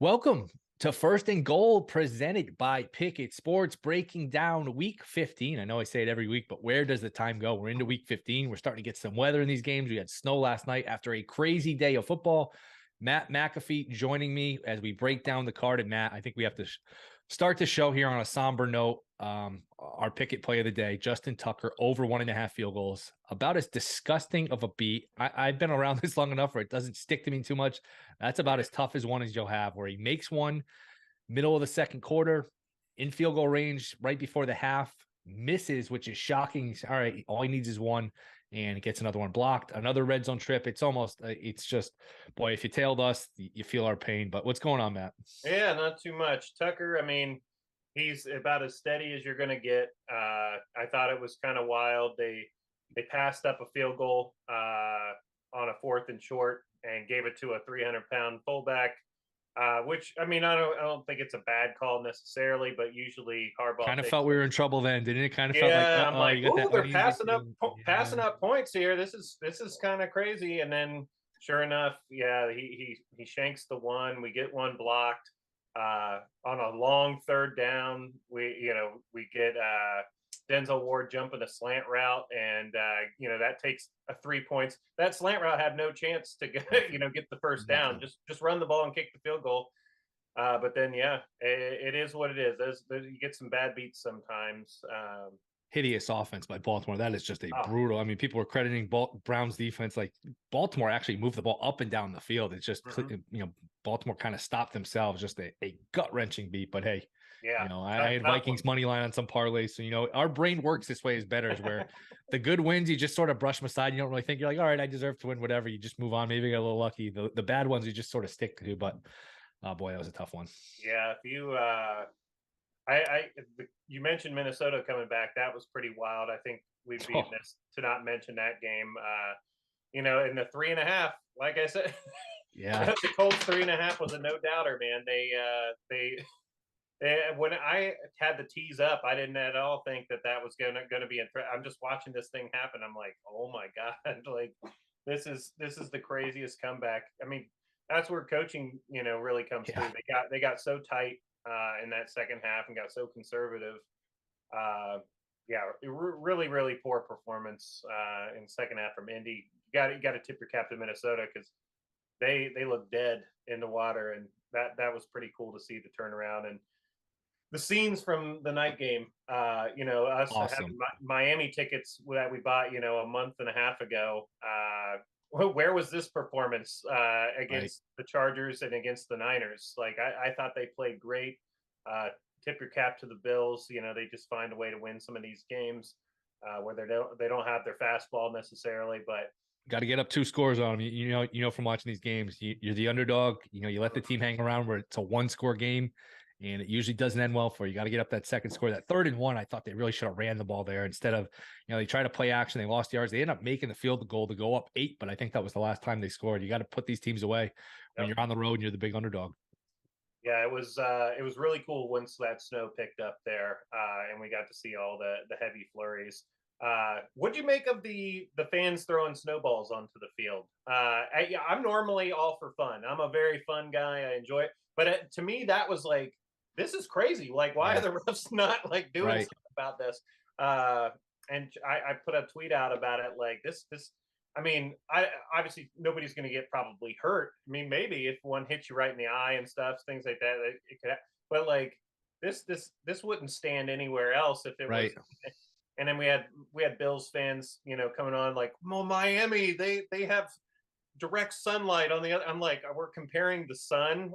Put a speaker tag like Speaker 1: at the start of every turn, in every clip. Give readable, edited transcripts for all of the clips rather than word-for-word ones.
Speaker 1: Welcome to First and Goal, presented by Pickett Sports, breaking down week 15. I know I say it every week, but where does the time go? We're into week 15. We're starting to get some weather in these games. We had snow last night after a crazy day of football. Matt Matkafee joining me as we break down the card. And Matt, I think we have to start the show here on a somber note. Our Pickett play of the day, Justin Tucker, over 1.5 field goals. About as disgusting of a beat. I've been around this long enough where it doesn't stick to me too much. That's about as tough as one as you'll have, where he makes one middle of the second quarter, in field goal range right before the half, misses, which is shocking. All right, all he needs is one, and it gets another one blocked. Another red zone trip. It's almost, it's just, boy, if you tailed us, you feel our pain. But what's going on, Matt?
Speaker 2: Yeah, not too much. Tucker, I mean, he's about as steady as you're going to get. I thought it was kind of wild. They passed up a field goal on a 4th and short and gave it to a 300-pound fullback. Which, I mean, I don't think it's a bad call necessarily, but usually Harbaugh
Speaker 1: Kind of
Speaker 2: takes
Speaker 1: felt we were in trouble then, didn't it? Kind of felt like,
Speaker 2: Yeah, I'm like,
Speaker 1: you got
Speaker 2: oh,
Speaker 1: that
Speaker 2: they're
Speaker 1: uneasy
Speaker 2: passing
Speaker 1: feeling.
Speaker 2: up points here. This is kind of crazy. And then, sure enough, yeah, he shanks the one. We get one blocked on a long 3rd down. We get Denzel Ward jumping a slant route, and that takes 3 points. That slant route had no chance to get get the first down. Just run the ball and kick the field goal. But then, yeah, it is what it is. You get some bad beats sometimes.
Speaker 1: Hideous offense by Baltimore. That is just a
Speaker 2: Oh,
Speaker 1: brutal. I mean, people were crediting Brown's defense. Like, Baltimore actually moved the ball up and down the field. It's just, Baltimore kind of stopped themselves. Just a gut wrenching beat. But hey,
Speaker 2: yeah,
Speaker 1: I had Vikings money line on some parlays. So, our brain works this way is better, is where the good wins, you just sort of brush them aside. You don't really think, you're like, all right, I deserve to win, whatever. You just move on. Maybe I got a little lucky. The bad ones you just sort of stick to. But oh boy, that was a tough one.
Speaker 2: yeah. If you, you mentioned Minnesota coming back. That was pretty wild. I think we'd be amiss to not mention that game. In the 3.5, like I said,
Speaker 1: Yeah.
Speaker 2: the Colts 3.5 was a no doubter, man. When I had the tease up, I didn't at all think that was going to be I'm just watching this thing happen. I'm like, oh my god, like this is the craziest comeback. I mean, that's where coaching, really comes through. They got so tight in that second half and got so conservative. Yeah, really, really poor performance in second half from Indy. You got to tip your cap to Minnesota because they look dead in the water, and that was pretty cool to see the turnaround and the scenes from the night game. Us having Miami tickets that we bought, a month and a half ago. Where was this performance against the Chargers and against the Niners? Like, I thought they played great. Tip your cap to the Bills. They just find a way to win some of these games where they don't have their fastball necessarily, but
Speaker 1: got to get up 2 scores on them. You know from watching these games, you're the underdog. You let the team hang around where it's a 1-score game, and it usually doesn't end well for you. Got to get up that second score. That 3rd and 1, I thought they really should have ran the ball there instead of, they try to play action. They lost yards. They ended up making the field goal to go up 8, but I think that was the last time they scored. You got to put these teams away when you're on the road and you're the big underdog.
Speaker 2: Yeah, it was really cool once that snow picked up there, and we got to see all the heavy flurries. What'd you make of the fans throwing snowballs onto the field? I'm normally all for fun. I'm a very fun guy. I enjoy it, but to me, that was like, this is crazy. Like, why are the refs not like doing something about this? And I put a tweet out about it. Like, this. I mean, I obviously nobody's going to get probably hurt. I mean, maybe if one hits you right in the eye and stuff, things like that, it could. But like this wouldn't stand anywhere else if it was. And then we had Bills fans, coming on like, well, Miami, they have direct sunlight on the other. I'm like, we're comparing the sun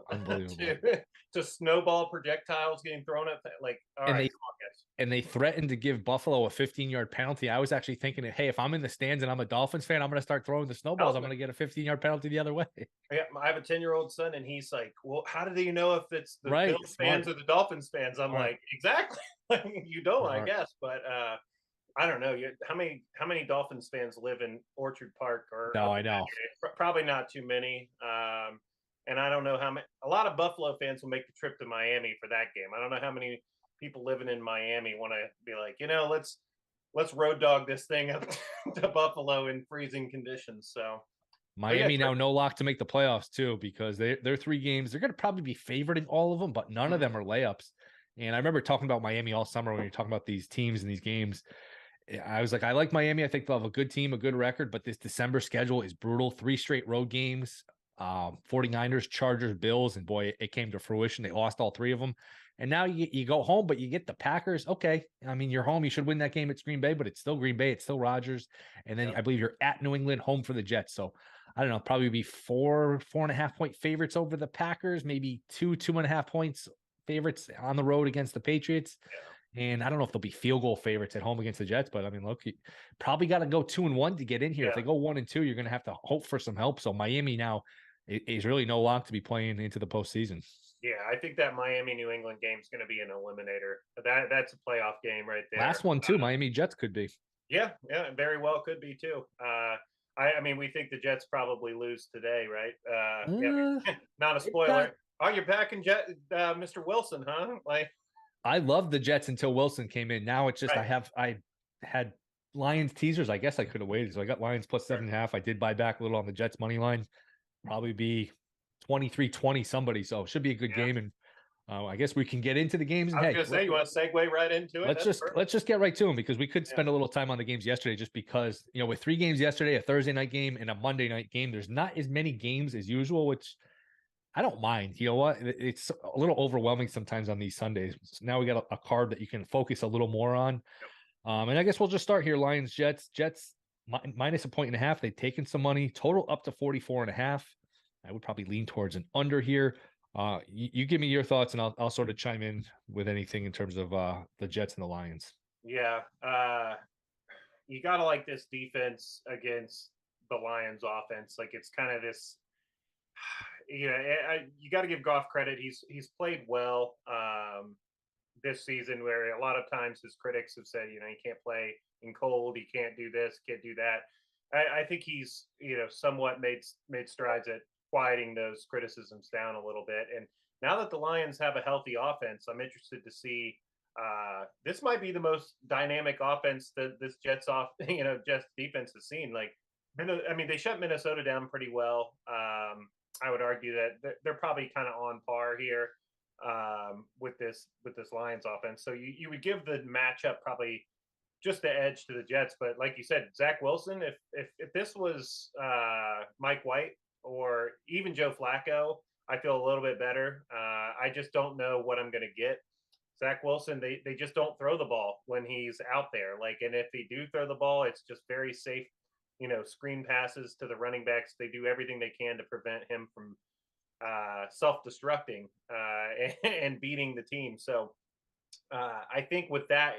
Speaker 2: to snowball projectiles getting thrown at. Like, all right, come on, guys.
Speaker 1: And they threatened to give Buffalo a 15-yard penalty. I was actually thinking, hey, if I'm in the stands and I'm a Dolphins fan, I'm going to start throwing the snowballs. I'm going to get a 15-yard penalty the other way.
Speaker 2: Yeah, I have a 10-year-old son, and he's like, well, how do you know if it's the Bills fans or the Dolphins fans? I'm like, exactly. You don't, I guess. But I don't know. How many Dolphins fans live in Orchard Park?
Speaker 1: No, I know.
Speaker 2: Probably not too many. And I don't know how many. A lot of Buffalo fans will make the trip to Miami for that game. I don't know how many people living in Miami want to be like, let's road dog this thing up to Buffalo in freezing conditions. So But yeah,
Speaker 1: Miami now no lock to make the playoffs too, because they're 3 games. They're going to probably be favored in all of them, but none of them are layups. And I remember talking about Miami all summer when you're talking about these teams and these games. I was like, I like Miami. I think they'll have a good team, a good record, but this December schedule is brutal. 3 straight road games, 49ers, Chargers, Bills, and boy, it came to fruition. They lost all 3 of them. And now you go home, but you get the Packers. Okay. I mean, you're home. You should win that game. It's Green Bay, but it's still Green Bay. It's still Rodgers. And then I believe you're at New England, home for the Jets. So I don't know, probably be 4.5 point favorites over the Packers, maybe 2.5 points favorites on the road against the Patriots. And I don't know if they'll be field goal favorites at home against the Jets, but I mean, look, you probably got to go 2-1 to get in here. If they go 1-2, you're going to have to hope for some help. So Miami now is really no lock to be playing into the postseason.
Speaker 2: Yeah, I think that Miami New England game is going to be an eliminator. That's a playoff game right there.
Speaker 1: Last one too, Miami Jets could be.
Speaker 2: Yeah, very well could be too. I mean, we think the Jets probably lose today, right? Not a spoiler. Oh, you're back in Mr. Wilson, huh? Like,
Speaker 1: I loved the Jets until Wilson came in. Now it's just I had Lions teasers. I guess I could have waited. So I got Lions plus 7.5. I did buy back a little on the Jets money line. Probably be 23-20 somebody. So it should be a good game. And I guess we can get into the games. And
Speaker 2: I was gonna say, you want to segue right into it?
Speaker 1: Let's just get right to them, because we could spend a little time on the games yesterday, just because, with 3 games yesterday, a Thursday night game and a Monday night game, there's not as many games as usual, which I don't mind. You know what? It's a little overwhelming sometimes on these Sundays. So now we got a card that you can focus a little more on. And I guess we'll just start here. Lions, Jets, minus 1.5. They've taken some money, total up to 44.5. I would probably lean towards an under here. You give me your thoughts, and I'll sort of chime in with anything in terms of the Jets and the Lions.
Speaker 2: Yeah. You got to like this defense against the Lions offense. Like, it's kind of this, you got to give Goff credit. He's played well this season, where a lot of times his critics have said, he can't play in cold. He can't do this, can't do that. I think he's, somewhat made strides at quieting those criticisms down a little bit. And now that the Lions have a healthy offense, I'm interested to see. This might be the most dynamic offense that this Jets defense has seen. Like, I mean, they shut Minnesota down pretty well. I would argue that they're probably kind of on par here with this Lions offense. So you would give the matchup probably just the edge to the Jets. But like you said, Zach Wilson, if this was Mike White or even Joe Flacco, I feel a little bit better. I just don't know what I'm going to get. Zach Wilson, they just don't throw the ball when he's out there. Like, and if they do throw the ball, it's just very safe, screen passes to the running backs. They do everything they can to prevent him from self-destructing and beating the team. So I think with that,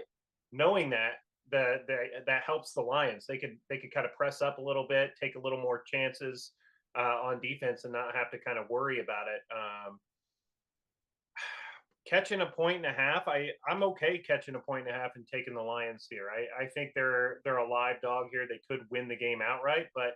Speaker 2: knowing that helps the Lions. They could kind of press up a little bit, take a little more chances on defense, and not have to kind of worry about it. Catching 1.5, I'm okay catching 1.5 and taking the Lions here. I think they're a live dog here. They could win the game outright, but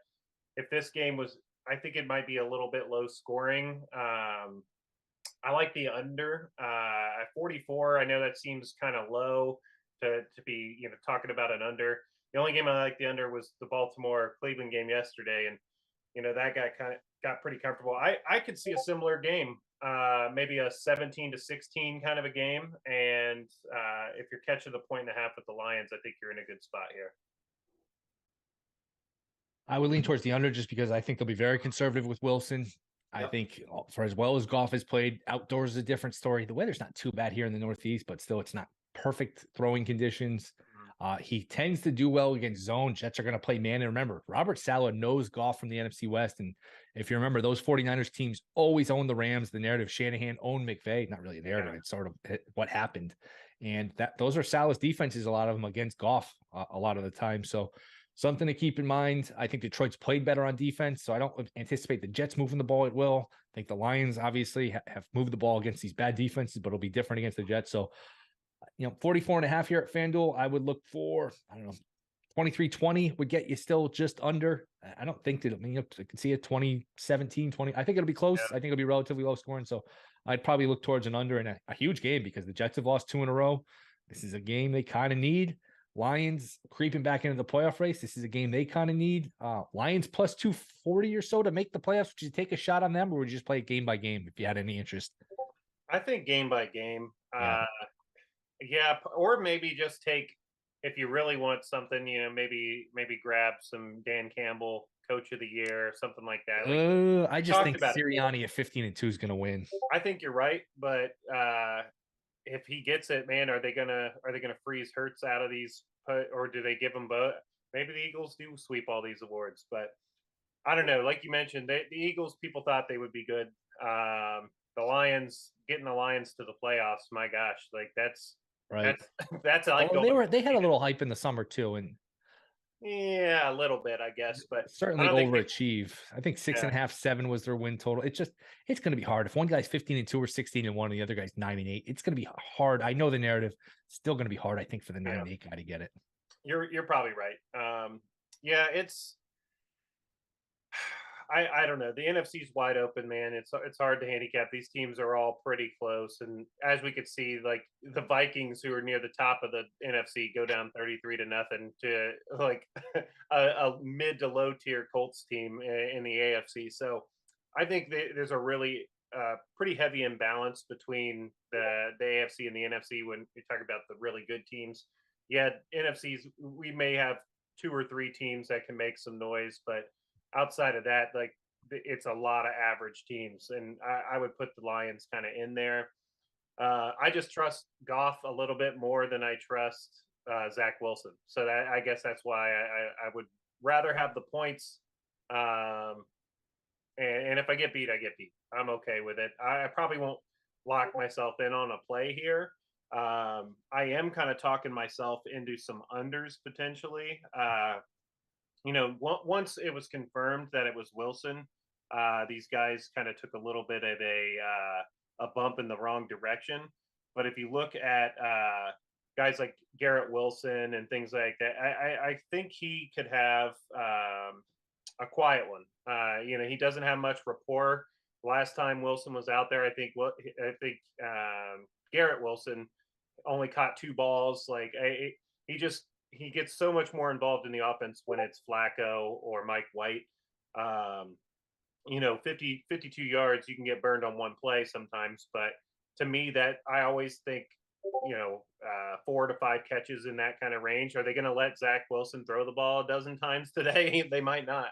Speaker 2: if this game was, I think it might be a little bit low scoring. I like the under at 44. I know that seems kind of low to be talking about an under. The only game I like the under was the Baltimore Cleveland game yesterday, and that got pretty comfortable. I could see a similar game. Maybe a 17-16 kind of a game. And if you're catching the 1.5 with the Lions, I think you're in a good spot here.
Speaker 1: I would lean towards the under, just because I think they'll be very conservative with Wilson. I think for as well as Goff has played, outdoors is a different story. The weather's not too bad here in the Northeast, but still it's not perfect throwing conditions. He tends to do well against zone. Jets are going to play man. And remember, Robert Saleh knows Goff from the NFC West. And if you remember, those 49ers teams always own the Rams. The narrative, Shanahan owned McVay. Not really a narrative. It's sort of what happened. And those are Saleh's defenses, a lot of them against Goff a lot of the time. So something to keep in mind. I think Detroit's played better on defense, so I don't anticipate the Jets moving the ball at will. I think the Lions obviously have moved the ball against these bad defenses, but it'll be different against the Jets. So 44.5 here at FanDuel. I would look for, 23-20 would get you still just under. I don't think that, I can see it 20-17, 20. I think it'll be close. I think it'll be relatively low scoring. So I'd probably look towards an under in a huge game, because the Jets have lost 2 in a row. This is a game they kind of need. Lions creeping back into the playoff race. This is a game they kind of need. Lions plus 240 or so to make the playoffs. Would you take a shot on them, or would you just play it game by game if you had any interest?
Speaker 2: I think game by game.
Speaker 1: Yeah.
Speaker 2: Yeah, or maybe just take if you really want something, maybe grab some Dan Campbell, Coach of the Year, something like that. Like
Speaker 1: I
Speaker 2: we
Speaker 1: just
Speaker 2: talked
Speaker 1: think
Speaker 2: about it.
Speaker 1: Sirianni at 15-2 is going to win.
Speaker 2: I think you're right, but if he gets it, man, are they gonna freeze Hurts out of these, or do they give him both? Maybe the Eagles do sweep all these awards, but I don't know. Like you mentioned, the Eagles, people thought they would be good. The Lions, getting the Lions to the playoffs, my gosh, like
Speaker 1: Right.
Speaker 2: that's that's like
Speaker 1: Well,
Speaker 2: going.
Speaker 1: they had a little hype in the summer too, and
Speaker 2: Yeah, a little bit, I guess, but I
Speaker 1: certainly
Speaker 2: don't think
Speaker 1: overachieve. I think six
Speaker 2: yeah,
Speaker 1: and a half, seven was their win total. It's going to be hard. If one guy's 15-2 or 16-1, and the other guy's 9-8, it's going to be hard. I know the narrative. It's still going to be hard, I think, for the nine
Speaker 2: yeah,
Speaker 1: and eight guy to get it.
Speaker 2: you're probably right. Yeah, it's I don't know. The NFC's wide open, man. It's hard to handicap. These teams are all pretty close, and as we could see, like the Vikings, who are near the top of the NFC, go down 33-0 to like a mid to low tier Colts team in the AFC. So I think there's a really pretty heavy imbalance between the AFC and the NFC when you talk about the really good teams. Yeah, NFC's we may have two or three teams that can make some noise, but outside of that, like it's a lot of average teams, and I would put the Lions kind of in there. I just trust Goff a little bit more than I trust Zach Wilson, so that I guess that's why I would rather have the points. Um, and if I get beat, I get beat. I'm okay with it. I probably won't lock myself in on a play here. I am kind of talking myself into some unders potentially. Once it was confirmed that it was Wilson, these guys kind of took a little bit of a bump in the wrong direction. But if you look at guys like Garrett Wilson and things like that, I think he could have a quiet one. He doesn't have much rapport. Last time Wilson was out there, I think Garrett Wilson only caught two balls. He just he gets so much more involved in the offense when it's Flacco or Mike White. 52 yards, you can get burned on one play sometimes. But to me, that I always think, 4 to 5 catches in that kind of range. Are they going to let Zach Wilson throw the ball a dozen times today? They might not.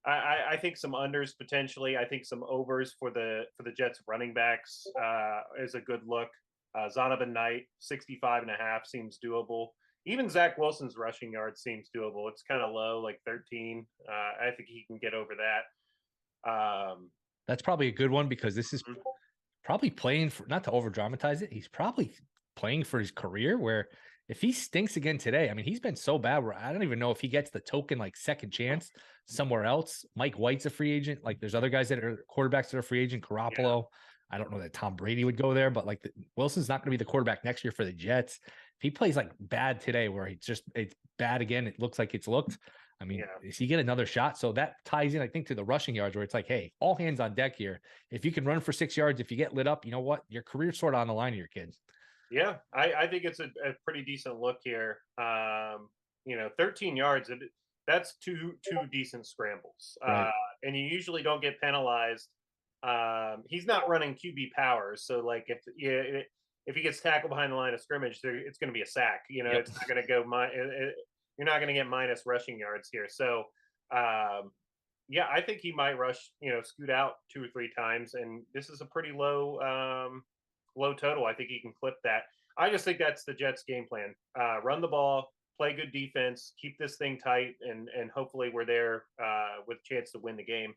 Speaker 2: I think some unders potentially. I think some overs for the Jets running backs is a good look. Zonovan Knight, 65.5 seems doable. Even Zach Wilson's rushing yard seems doable. It's kind of low, like 13. I think he can get over that.
Speaker 1: That's probably a good one because this is
Speaker 2: mhm.
Speaker 1: probably playing for, not to over dramatize it, he's probably playing for his career. Where if he stinks again today, I mean, he's been so bad where I don't even know if he gets the token like second chance somewhere else. Mike White's a free agent. Like there's other guys that are quarterbacks that are free agent. Garoppolo. I don't know that Tom Brady would go there, but like Wilson's not going to be the quarterback next year for the Jets. If he plays like bad today, where it's bad again, it looks like it's looked. I mean, does he get another shot? So that ties in, I think, to the rushing yards where it's like, hey, all hands on deck here. If you can run for 6 yards, if you get lit up, you know what? Your career's sort of on the line of your kids.
Speaker 2: Yeah, I think it's a pretty decent look here. 13 yards, that's two decent scrambles.
Speaker 1: Right.
Speaker 2: And you usually don't get penalized. He's not running QB powers, so like if he gets tackled behind the line of scrimmage, it's going to be a sack.
Speaker 1: Yep.
Speaker 2: It's not going to go. You're not going to get minus rushing yards here. So, yeah, I think he might rush. Scoot out 2 or 3 times, and this is a pretty low total. I think he can clip that. I just think that's the Jets' game plan. Run the ball, play good defense, keep this thing tight, and hopefully we're there with a chance to win the game.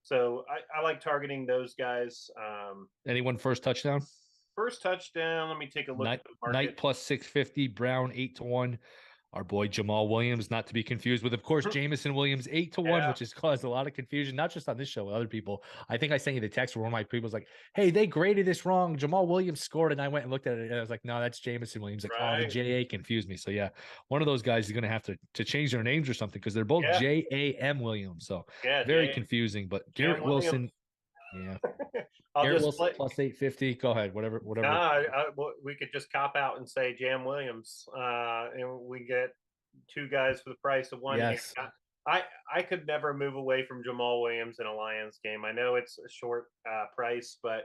Speaker 2: So I like targeting those guys.
Speaker 1: Anyone first touchdown?
Speaker 2: First touchdown. Let me take a look at the market.
Speaker 1: Knight plus 650, Brown 8-1. Our boy Jamal Williams, not to be confused with, of course, Jameson Williams 8-1, which has caused a lot of confusion, not just on this show, with other people. I think I sent you the text where one of my people was like, "Hey, they graded this wrong. Jamal Williams scored," and I went and looked at it, and I was like, "No, that's Jameson Williams." Like, oh, the JA confused me. So yeah, one of those guys is going to have to change their names or something because they're both JAM Williams. So very confusing. But Garrett Wilson, Yeah.
Speaker 2: I'll
Speaker 1: Garrett
Speaker 2: just
Speaker 1: Wilson
Speaker 2: play.
Speaker 1: plus 850. Go ahead. Whatever.
Speaker 2: We could just cop out and say Jam Williams, and we get two guys for the price of one.
Speaker 1: Yes.
Speaker 2: I could never move away from Jamal Williams in a Lions game. I know it's a short price, but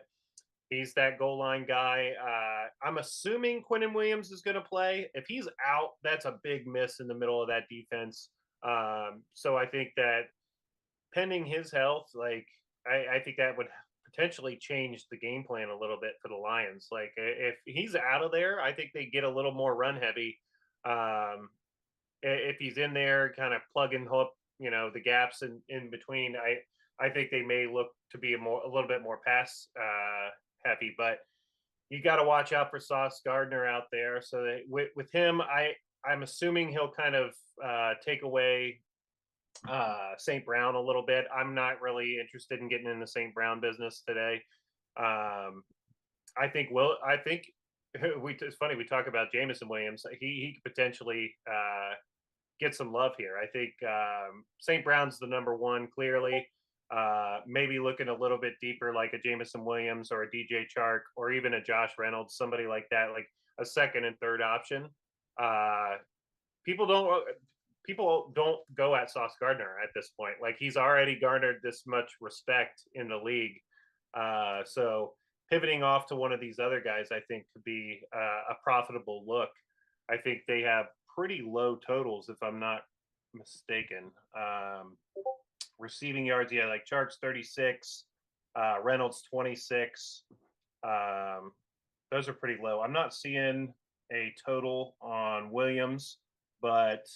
Speaker 2: he's that goal line guy. I'm assuming Quinnen Williams is going to play. If he's out, that's a big miss in the middle of that defense. So I think that pending his health, like I think that would potentially change the game plan a little bit for the Lions. Like if he's out of there, I think they get a little more run heavy. Um, if he's in there, kind of plug and hook, the gaps in between, I think they may look to be a little bit more pass heavy. But you got to watch out for Sauce Gardner out there. So that with him, I'm assuming he'll kind of take away St. Brown a little bit. I'm not really interested in getting in the St. Brown business today. I think it's funny we talk about Jameson Williams. He could potentially get some love here. I think St. Brown's the number one clearly. Maybe looking a little bit deeper, like a Jameson Williams or a DJ Chark or even a Josh Reynolds, somebody like that, like a second and third option. People don't go at Sauce Gardner at this point. Like he's already garnered this much respect in the league. So pivoting off to one of these other guys, I think could be a profitable look. I think they have pretty low totals, if I'm not mistaken. Receiving yards, yeah, like Chark's 36, Reynolds 26. Those are pretty low. I'm not seeing a total on Williams, but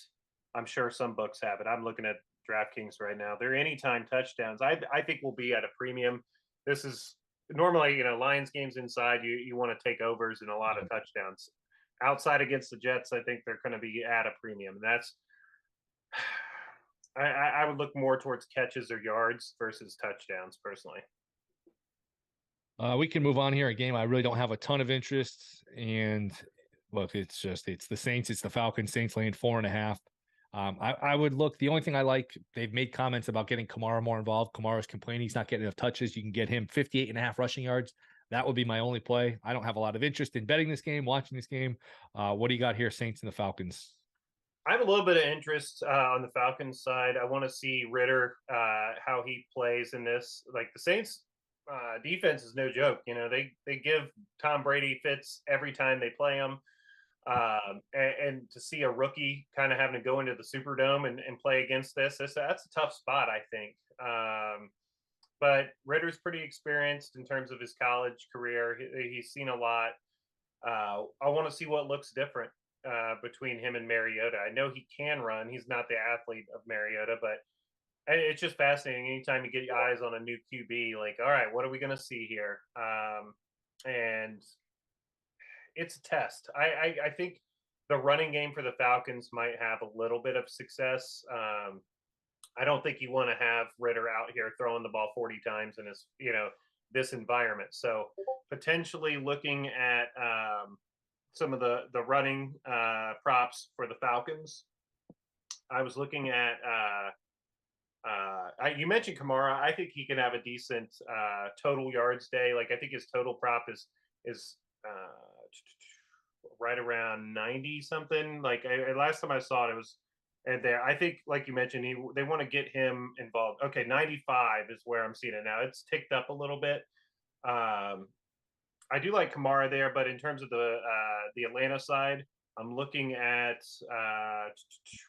Speaker 2: I'm sure some books have it. I'm looking at DraftKings right now. They're anytime touchdowns. I think will be at a premium. This is normally, Lions games inside, you want to take overs and a lot of touchdowns. Outside against the Jets, I think they're going to be at a premium. And that's I would look more towards catches or yards versus touchdowns personally.
Speaker 1: We can move on here. A game I really don't have a ton of interest. And look, it's the Saints, it's the Falcons. Saints laying 4.5. I would look. The only thing I like, they've made comments about getting Kamara more involved. Kamara's complaining he's not getting enough touches. You can get him 58.5 rushing yards. That would be my only play. I don't have a lot of interest in betting this game, watching this game. What do you got here, Saints and the Falcons?
Speaker 2: I have a little bit of interest on the Falcons side. I want to see Ritter, how he plays in this. Like the Saints defense is no joke. They give Tom Brady fits every time they play him. And to see a rookie kind of having to go into the Superdome and play against that's a tough spot, I think. But Ritter's pretty experienced in terms of his college career. He's seen a lot. I want to see what looks different between him and Mariota. I know he can run. He's not the athlete of Mariota, but it's just fascinating. Anytime you get your eyes on a new QB, like, all right, what are we going to see here? And it's a test. I think the running game for the Falcons might have a little bit of success. I don't think you want to have Ritter out here throwing the ball 40 times in this environment. So potentially looking at some of the running props for the Falcons. I was looking at you mentioned Kamara. I think he can have a decent total yards day. Like I think his total prop is right around 90 something. Like last time I saw it was, and there I think, like you mentioned, they want to get him involved. Okay, 95 is where I'm seeing it now. It's ticked up a little bit. I do like Kamara there, but in terms of the Atlanta side, I'm looking at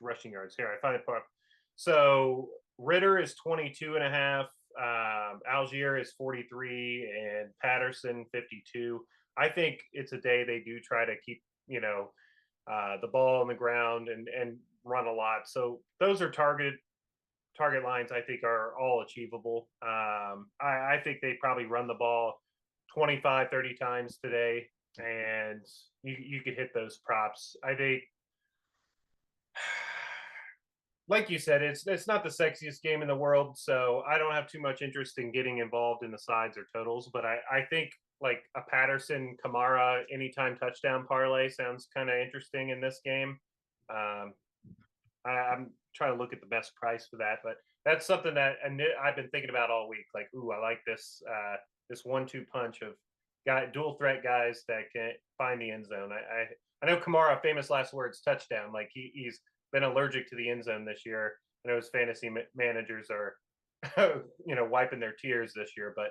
Speaker 2: rushing yards here. I find it. So Ritter is 22.5. Algier is 43, and Patterson 52. I think it's a day they do try to keep the ball on the ground and run a lot. So those are target lines. I think are all achievable. I think they probably run the ball 25, 30 times today, and you could hit those props. I think, like you said, it's not the sexiest game in the world, so I don't have too much interest in getting involved in the sides or totals. But I think like a Patterson Kamara anytime touchdown parlay sounds kind of interesting in this game. I'm trying to look at the best price for that, but That's something that I've been thinking about all week. Like, ooh, I like this this 1-2 punch of dual threat guys that can find the end zone. I know Kamara, famous last words, touchdown. Like he's been allergic to the end zone this year. I know his fantasy managers are, wiping their tears this year. But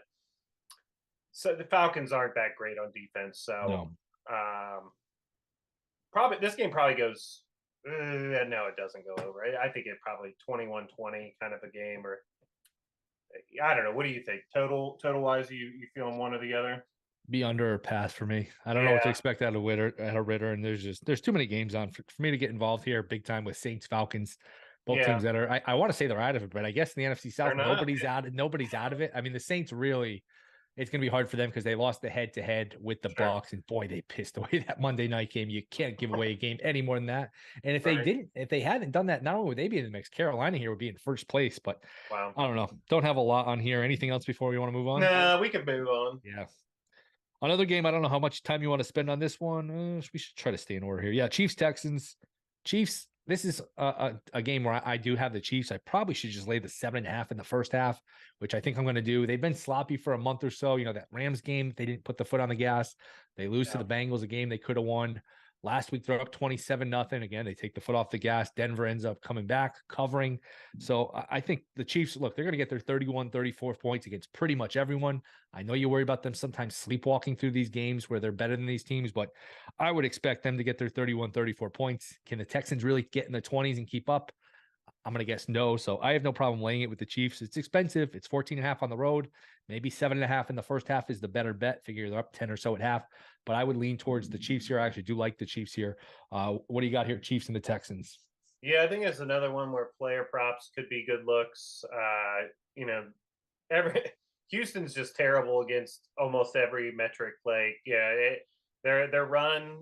Speaker 2: so the Falcons aren't that great on defense. So
Speaker 1: No.
Speaker 2: um, probably this game probably goes. No, it doesn't go over. I think it probably 21-20 kind of a game, or I don't know. What do you think? Total wise, you feeling one or the other?
Speaker 1: Be under or pass for me. I don't know what to
Speaker 2: Yeah,
Speaker 1: expect out of Ritter, and there's too many games on for me to get involved here big time with Saints Falcons, both
Speaker 2: yeah,
Speaker 1: teams that are I want to say they're out of it, but I guess in the NFC
Speaker 2: they're
Speaker 1: South
Speaker 2: not.
Speaker 1: nobody's out of it. I mean, the Saints really, it's going to be hard for them because they lost the head to head with the
Speaker 2: Sure,
Speaker 1: Bucks, and boy, they pissed away that Monday night game. You can't give away a game any more than that. And
Speaker 2: right?
Speaker 1: if they hadn't done that, not only would they be in the mix, Carolina here would be in first place. But
Speaker 2: Wow.
Speaker 1: I don't know. Don't have a lot on here. Anything else before we want to move on?
Speaker 2: No, we could move on.
Speaker 1: Yeah. Another game, I don't know how much time you want to spend on this one. We should try to stay in order here. Yeah, Chiefs, Texans. Chiefs, this is a game where I do have the Chiefs. I probably should just lay the 7.5 in the first half, which I think I'm going to do. They've been sloppy for a month or so. You know, that Rams game, they didn't put the foot on the gas. They lose to
Speaker 2: Yeah.
Speaker 1: the Bengals, a game they could have won. Last week, they're up 27-0. Again, they take the foot off the gas. Denver ends up coming back, covering. So I think the Chiefs, look, they're going to get their 31, 34 points against pretty much everyone. I know you worry about them sometimes sleepwalking through these games where they're better than these teams, but I would expect them to get their 31, 34 points. Can the Texans really get in the 20s and keep up? I'm going to guess no. So I have no problem laying it with the Chiefs. It's expensive. It's 14.5 on the road. Maybe 7.5 in the first half is the better bet. Figure they're up 10 or so at half, but I would lean towards the Chiefs here. I actually do like the Chiefs here. What do you got here? Chiefs and the Texans.
Speaker 2: Yeah, I think it's another one where player props could be good looks. You know, every Houston's just terrible against almost every metric. Like, yeah, their run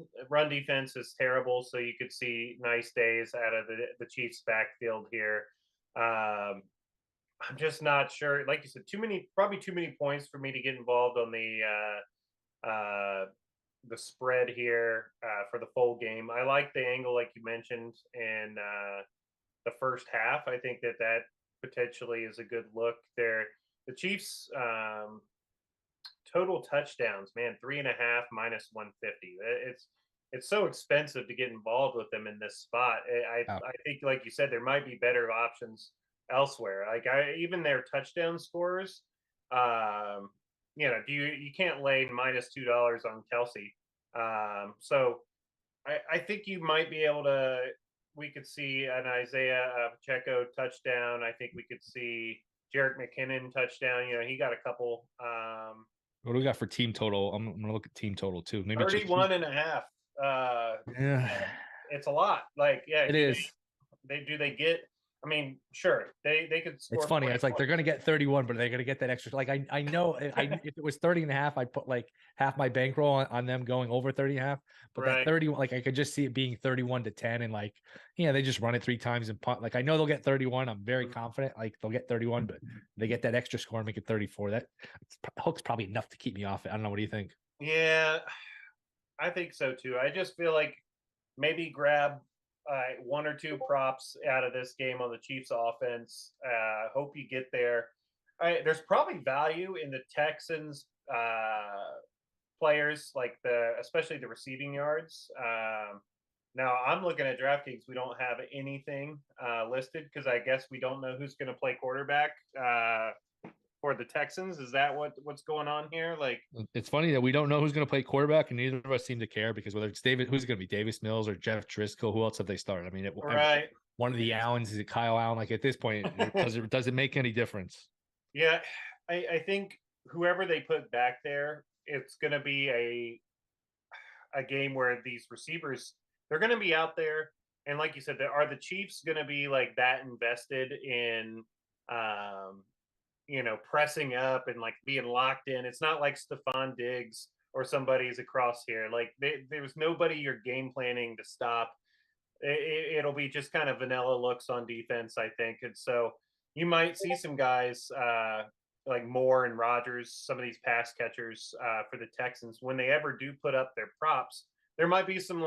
Speaker 2: defense is terrible. So you could see nice days out of the Chiefs backfield here. Um, I'm just not sure. Like you said, probably too many points for me to get involved on the spread here for the full game. I like the angle, like you mentioned, in the first half. I think that potentially is a good look there. The Chiefs total touchdowns, man, 3.5 minus 150. It's so expensive to get involved with them in this spot. I think, like you said, there might be better options elsewhere. Like even their touchdown scores. Um, you can't lay -$2 on Kelsey. So I think you might be able to. We could see an Isaiah Pacheco touchdown. I think we could see Jarek McKinnon touchdown. You know, he got a couple.
Speaker 1: What do we got for team total? I'm going to look at team total too. Maybe
Speaker 2: 31 and a half.
Speaker 1: Yeah,
Speaker 2: It's a lot. Like, yeah,
Speaker 1: it is.
Speaker 2: they get? I mean, sure, they could
Speaker 1: It's
Speaker 2: score
Speaker 1: funny.
Speaker 2: 40
Speaker 1: It's like they're
Speaker 2: points.
Speaker 1: going to get 31, but they're going to get that extra. Like I know if it was 30.5, I'd put like half my bankroll on them going over 30.5. But that
Speaker 2: Right.
Speaker 1: 31, like I could just see it being 31-10, and like, yeah, they just run it 3 times and punt. Like I know they'll get 31. I'm very confident. Like they'll get 31, but they get that extra score and make it 34. That hook's probably enough to keep me off it. I don't know. What do you think?
Speaker 2: Yeah, I think so too. I just feel like maybe grab one or two props out of this game on the Chiefs offense. Hope you get there. There's probably value in the Texans players, like especially the receiving yards. Now I'm looking at DraftKings. We don't have anything listed because I guess we don't know who's going to play quarterback for the Texans. Is that what's going on here? Like,
Speaker 1: It's funny that we don't know who's going to play quarterback, and neither of us seem to care because whether it's who's going to be Davis Mills or Jeff Driscoll, who else have they started? I mean,
Speaker 2: right?
Speaker 1: one of the Allens, is it Kyle Allen? Like at this point, does it make any difference?
Speaker 2: Yeah, I think whoever they put back there, it's going to be a game where these receivers they're going to be out there, and like you said, are the Chiefs going to be like that invested in, pressing up and like being locked in? It's not like Stephon Diggs or somebody's across here. Like there was nobody you're game planning to stop. It'll be just kind of vanilla looks on defense, I think, and so you might see some guys like Moore and Rogers, some of these pass catchers for the Texans, when they ever do put up their props, there might be some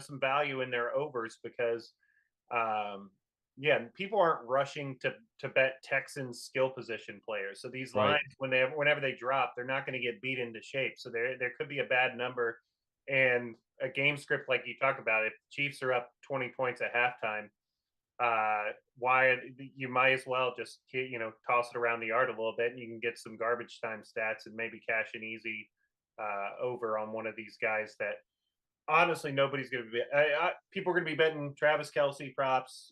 Speaker 2: some value in their overs because yeah, people aren't rushing to bet Texans skill position players. So these
Speaker 1: Right.
Speaker 2: lines, whenever they drop, they're not going to get beat into shape. So there could be a bad number, and a game script like you talk about. If Chiefs are up 20 points at halftime, why you might as well just toss it around the yard a little bit, and you can get some garbage time stats and maybe cash an easy over on one of these guys that honestly nobody's going to be. People are going to be betting Travis Kelsey props,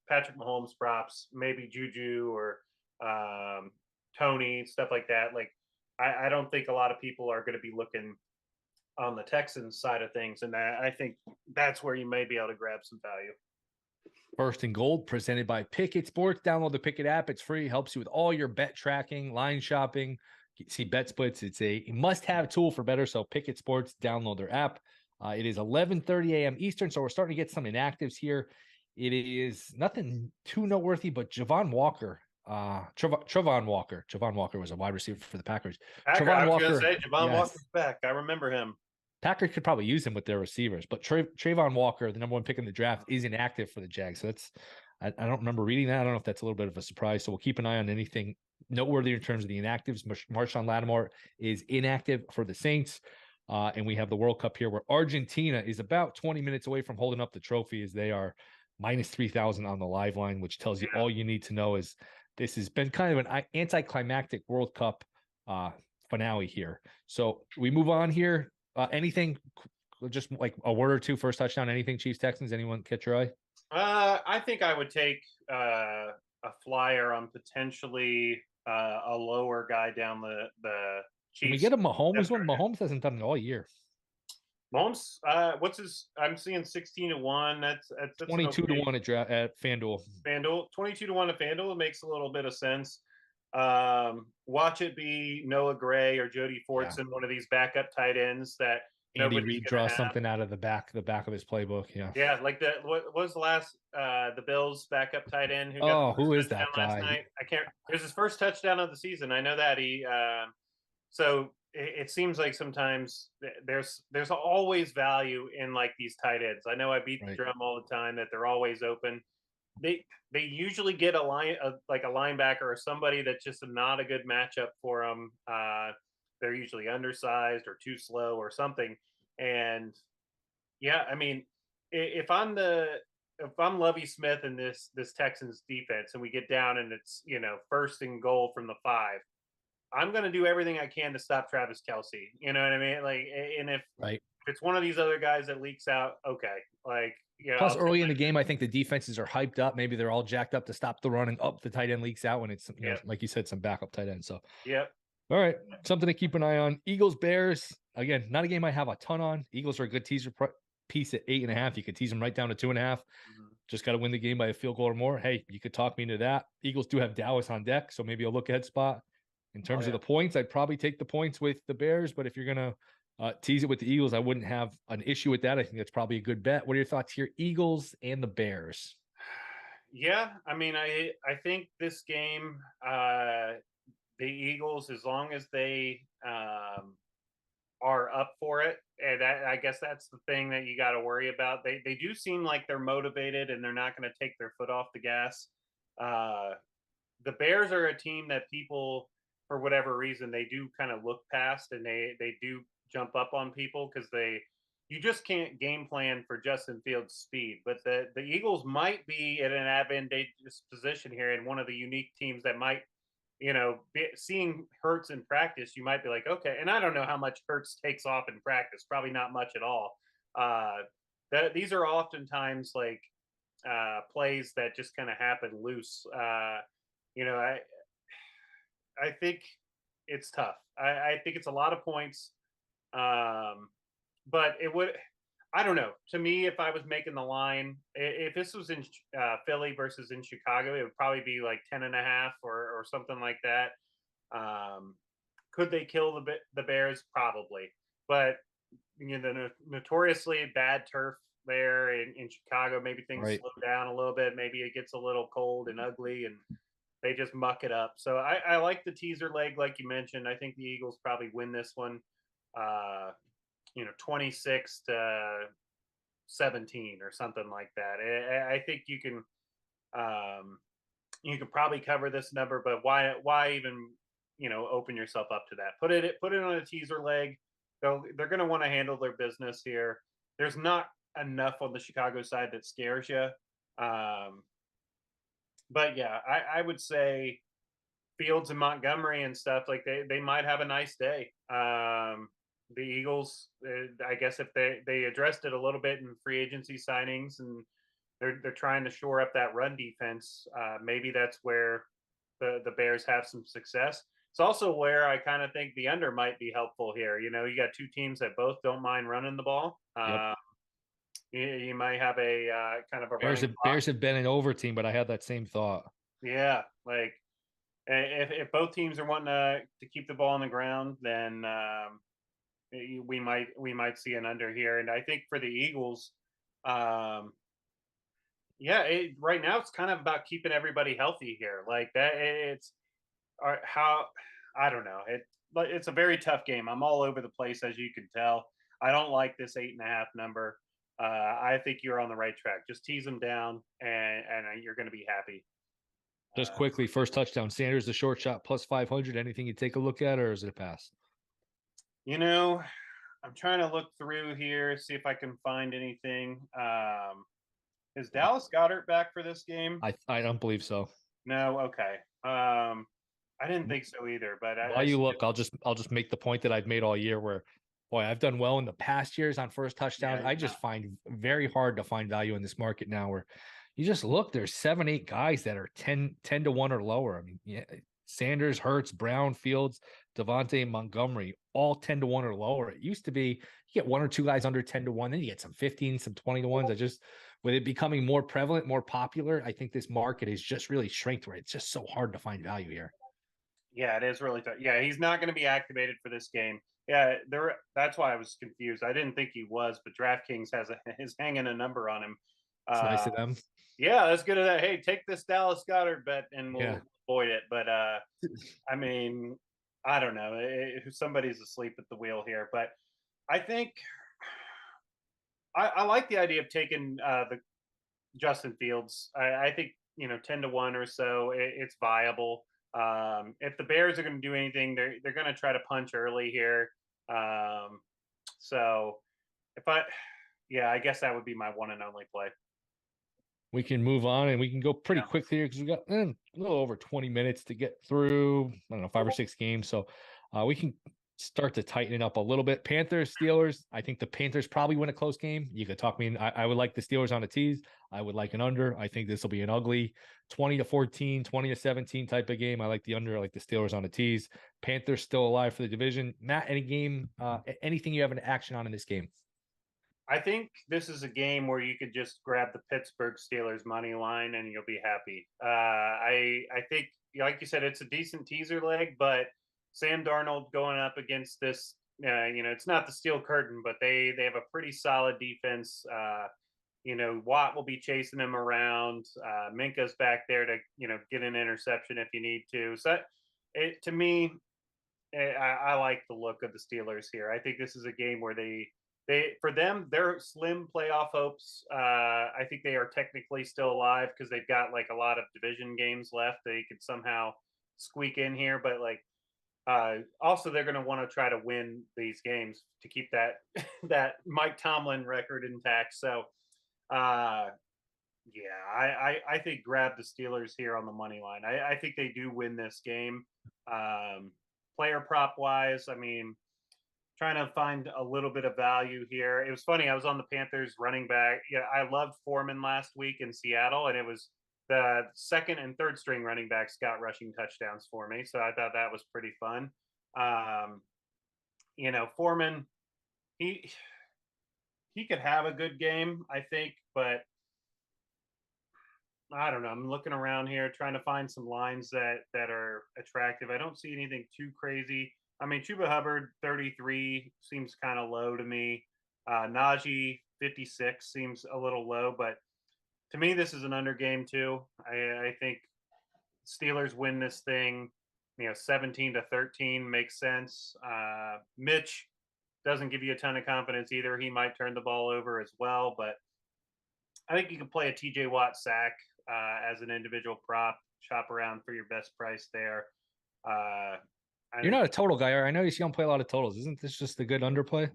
Speaker 2: Patrick Mahomes props, maybe Juju or um, Tony, stuff like that. Like I don't think a lot of people are going to be looking on the Texans side of things, and I think that's where you may be able to grab some value.
Speaker 1: First and Gold, presented by Pickett Sports. Download the Pickett app. It's free. Helps you with all your bet tracking, line shopping. See bet splits. It's a must-have tool for better. So Pickett Sports, download their app. It is 11:30 a.m. Eastern, so we're starting to get some inactives here. It is nothing too noteworthy, but Javon Walker, Travon Walker. Javon Walker was a wide receiver for the Packers.
Speaker 2: Packer,
Speaker 1: Travon
Speaker 2: I was going to
Speaker 1: Walker,
Speaker 2: say Javon
Speaker 1: yes.
Speaker 2: Walker's back. I remember him.
Speaker 1: Packers could probably use him with their receivers, but Trayvon Walker, the number one pick in the draft, is inactive for the Jags. So that's I don't remember reading that. I don't know if that's a little bit of a surprise. So we'll keep an eye on anything noteworthy in terms of the inactives. Marshawn Lattimore is inactive for the Saints. And we have the World Cup here where Argentina is about 20 minutes away from holding up the trophy as they are minus 3,000 on the live line, which tells you all you need to know is this has been kind of an anticlimactic World Cup finale here. So we move on here. Anything, just like a word or two, first touchdown, anything, Chiefs, Texans, anyone catch your eye?
Speaker 2: I think I would take a flyer on potentially a lower guy down the
Speaker 1: Can we
Speaker 2: Chiefs.
Speaker 1: get a Mahomes one? Mahomes hasn't done it all year.
Speaker 2: Mahomes, what's his? I'm seeing 16-1. That's
Speaker 1: 22 to
Speaker 2: okay.
Speaker 1: 1 at FanDuel.
Speaker 2: FanDuel 22-1 at FanDuel. It makes a little bit of sense. Watch it be Noah Gray or Jody Fortson, one of these backup tight ends that
Speaker 1: Andy
Speaker 2: nobody's
Speaker 1: Reid
Speaker 2: going to
Speaker 1: draws
Speaker 2: have.
Speaker 1: something out of the back of his playbook. Yeah.
Speaker 2: Yeah, like what was the last the Bills backup tight end who got
Speaker 1: Oh,
Speaker 2: the first
Speaker 1: who is
Speaker 2: touchdown
Speaker 1: that
Speaker 2: last
Speaker 1: guy?
Speaker 2: night? I can't. It was his first touchdown of the season. I know that he. So it seems like sometimes there's always value in like these tight ends. I know I beat the drum all the time that they're always open. They usually get like a linebacker or somebody that's just not a good matchup for them. They're usually undersized or too slow or something, and yeah, I mean, if I'm Lovey Smith in this Texans defense and we get down and it's first and goal from the 5, I'm going to do everything I can to stop Travis Kelsey. You know what I mean? Like, and if it's one of these other guys that leaks out, okay, like
Speaker 1: Plus, early in the game, I think the defenses are hyped up. Maybe they're all jacked up to stop the running up. The tight end leaks out when it's like you said, some backup tight end. So
Speaker 2: yep.
Speaker 1: All right, something to keep an eye on. Eagles Bears, again, not a game I have a ton on. Eagles are a good teaser piece at 8.5. You could tease them right down to 2.5. Just got to win the game by a field goal or more. Hey, you could talk me into that. Eagles do have Dallas on deck, so maybe a look ahead spot. In terms of the points, I'd probably take the points with the Bears, but if you're going to tease it with the Eagles, I wouldn't have an issue with that. I think that's probably a good bet. What are your thoughts here? Eagles and the Bears.
Speaker 2: Yeah, I mean, I think this game, the Eagles, as long as they are up for it, and I guess that's the thing that you got to worry about. They do seem like they're motivated and they're not going to take their foot off the gas. The Bears are a team that people, for whatever reason, they do kind of look past and they do jump up on people because you just can't game plan for Justin Fields' speed. But the Eagles might be in an advantageous position here, and one of the unique teams that might, seeing Hurts in practice, you might be like, okay. And I don't know how much Hurts takes off in practice, probably not much at all. These are oftentimes like plays that just kind of happen loose. I think it's tough. I think it's a lot of points. But it would, I don't know. To me, if I was making the line, if this was in Philly versus in Chicago, it would probably be like 10.5 or something like that. Could they kill the Bears? Probably. But, the notoriously bad turf there in Chicago, maybe things slow down a little bit. Maybe it gets a little cold and ugly and they just muck it up. So I like the teaser leg, like you mentioned. I think the Eagles probably win this one. 26-17 or something like that. I think you can You could probably cover this number, but why even open yourself up to that? Put it on a teaser leg. They're going to want to handle their business here. There's not enough on the Chicago side that scares you. Um, but yeah, I would say Fields and Montgomery and stuff like they might have a nice day. The Eagles, I guess if they addressed it a little bit in free agency signings, and they're trying to shore up that run defense. Maybe that's where the Bears have some success. It's also where I kind of think the under might be helpful here. You got two teams that both don't mind running the ball.
Speaker 1: Yep.
Speaker 2: You might have a kind of a
Speaker 1: Bears
Speaker 2: running
Speaker 1: have,
Speaker 2: clock.
Speaker 1: Bears have been an over team, but I had that same thought.
Speaker 2: Yeah, like if both teams are wanting to keep the ball on the ground, then we might see an under here. And I think for the Eagles, um, yeah, right now it's kind of about keeping everybody healthy here. Like that, it's how I don't know. It's a very tough game. I'm all over the place, as you can tell. I don't like this 8.5 number. I think you're on the right track. Just tease them down, and you're going to be happy.
Speaker 1: Just quickly, first touchdown. Sanders, the short shot, plus 500. Anything you take a look at, or is it a pass?
Speaker 2: You know, I'm trying to look through here, see if I can find anything. Is Dallas Goddard back for this game?
Speaker 1: I don't believe so.
Speaker 2: No. Okay. I didn't think so either. But
Speaker 1: While you look, I'll just make the point that I've made all year where, boy, I've done well in the past years on first touchdowns.
Speaker 2: Yeah,
Speaker 1: I just find very hard to find value in this market now where you just look, there's 7, 8 guys that are 10 to 1 or lower. I mean, yeah, Sanders, Hurts, Brown, Fields, Devontae, Montgomery, all 10 to 1 or lower. It used to be you get 1 or 2 guys under 10 to 1, then you get some 15, some 20 to 1s. With it becoming more prevalent, more popular, I think this market is just really shrinked where it's just so hard to find value here.
Speaker 2: Yeah, it is really tough. Yeah, he's not going to be activated for this game. Yeah, there. That's why I was confused. I didn't think he was, but DraftKings is hanging a number on him.
Speaker 1: It's
Speaker 2: Uh,
Speaker 1: nice of them.
Speaker 2: yeah, let's get to that. Hey, take this Dallas Goddard bet, and
Speaker 1: Yeah.
Speaker 2: we'll avoid it. But I mean, I don't know. Somebody's asleep at the wheel here, but I think I like the idea of taking the Justin Fields. I think 10 to 1 or so. It's viable. If the Bears are going to do anything, they're going to try to punch early here. Um, so if yeah, I guess that would be my one and only play.
Speaker 1: We can move on and we can go pretty
Speaker 2: Yeah.
Speaker 1: quickly here because we got a little over 20 minutes to get through, I don't know, 5 or 6 games. So we can start to tighten it up a little bit. Panthers, Steelers. I think the Panthers probably win a close game. You could talk me in. I would like the Steelers on a tease. I would like an under. I think this will be an ugly 20-14, 20-17 type of game. I like the under. I like the Steelers on a tease. Panthers still alive for the division. Matt, anything you have an action on in this game?
Speaker 2: I think this is a game where you could just grab the Pittsburgh Steelers money line and you'll be happy. I think, like you said, it's a decent teaser leg, but Sam Darnold going up against this, it's not the steel curtain, but they have a pretty solid defense. Watt will be chasing him around. Minka's back there to get an interception if you need to. So to me, I like the look of the Steelers here. I think this is a game where for them, their slim playoff hopes. I think they are technically still alive because they've got like a lot of division games left. They could somehow squeak in here, but also they're going to want to try to win these games to keep that Mike Tomlin record intact. So, yeah, I think grab the Steelers here on the money line. I think they do win this game. Player prop wise, I mean, trying to find a little bit of value here. It was funny. I was on the Panthers running back. Yeah, I loved Foreman last week in Seattle, and it was the second and third string running backs got rushing touchdowns for me. So I thought that was pretty fun. Foreman, he could have a good game, I think, but I don't know. I'm looking around here trying to find some lines that are attractive. I don't see anything too crazy. I mean, Chuba Hubbard 33 seems kind of low to me. Najee 56 seems a little low, but to me, this is an under game too. I think Steelers win this thing. 17-13 makes sense. Mitch doesn't give you a ton of confidence either. He might turn the ball over as well, but I think you can play a TJ Watt sack as an individual prop. Shop around for your best price there.
Speaker 1: You're not a total guy. I know you don't play a lot of totals. Isn't this just a good underplay?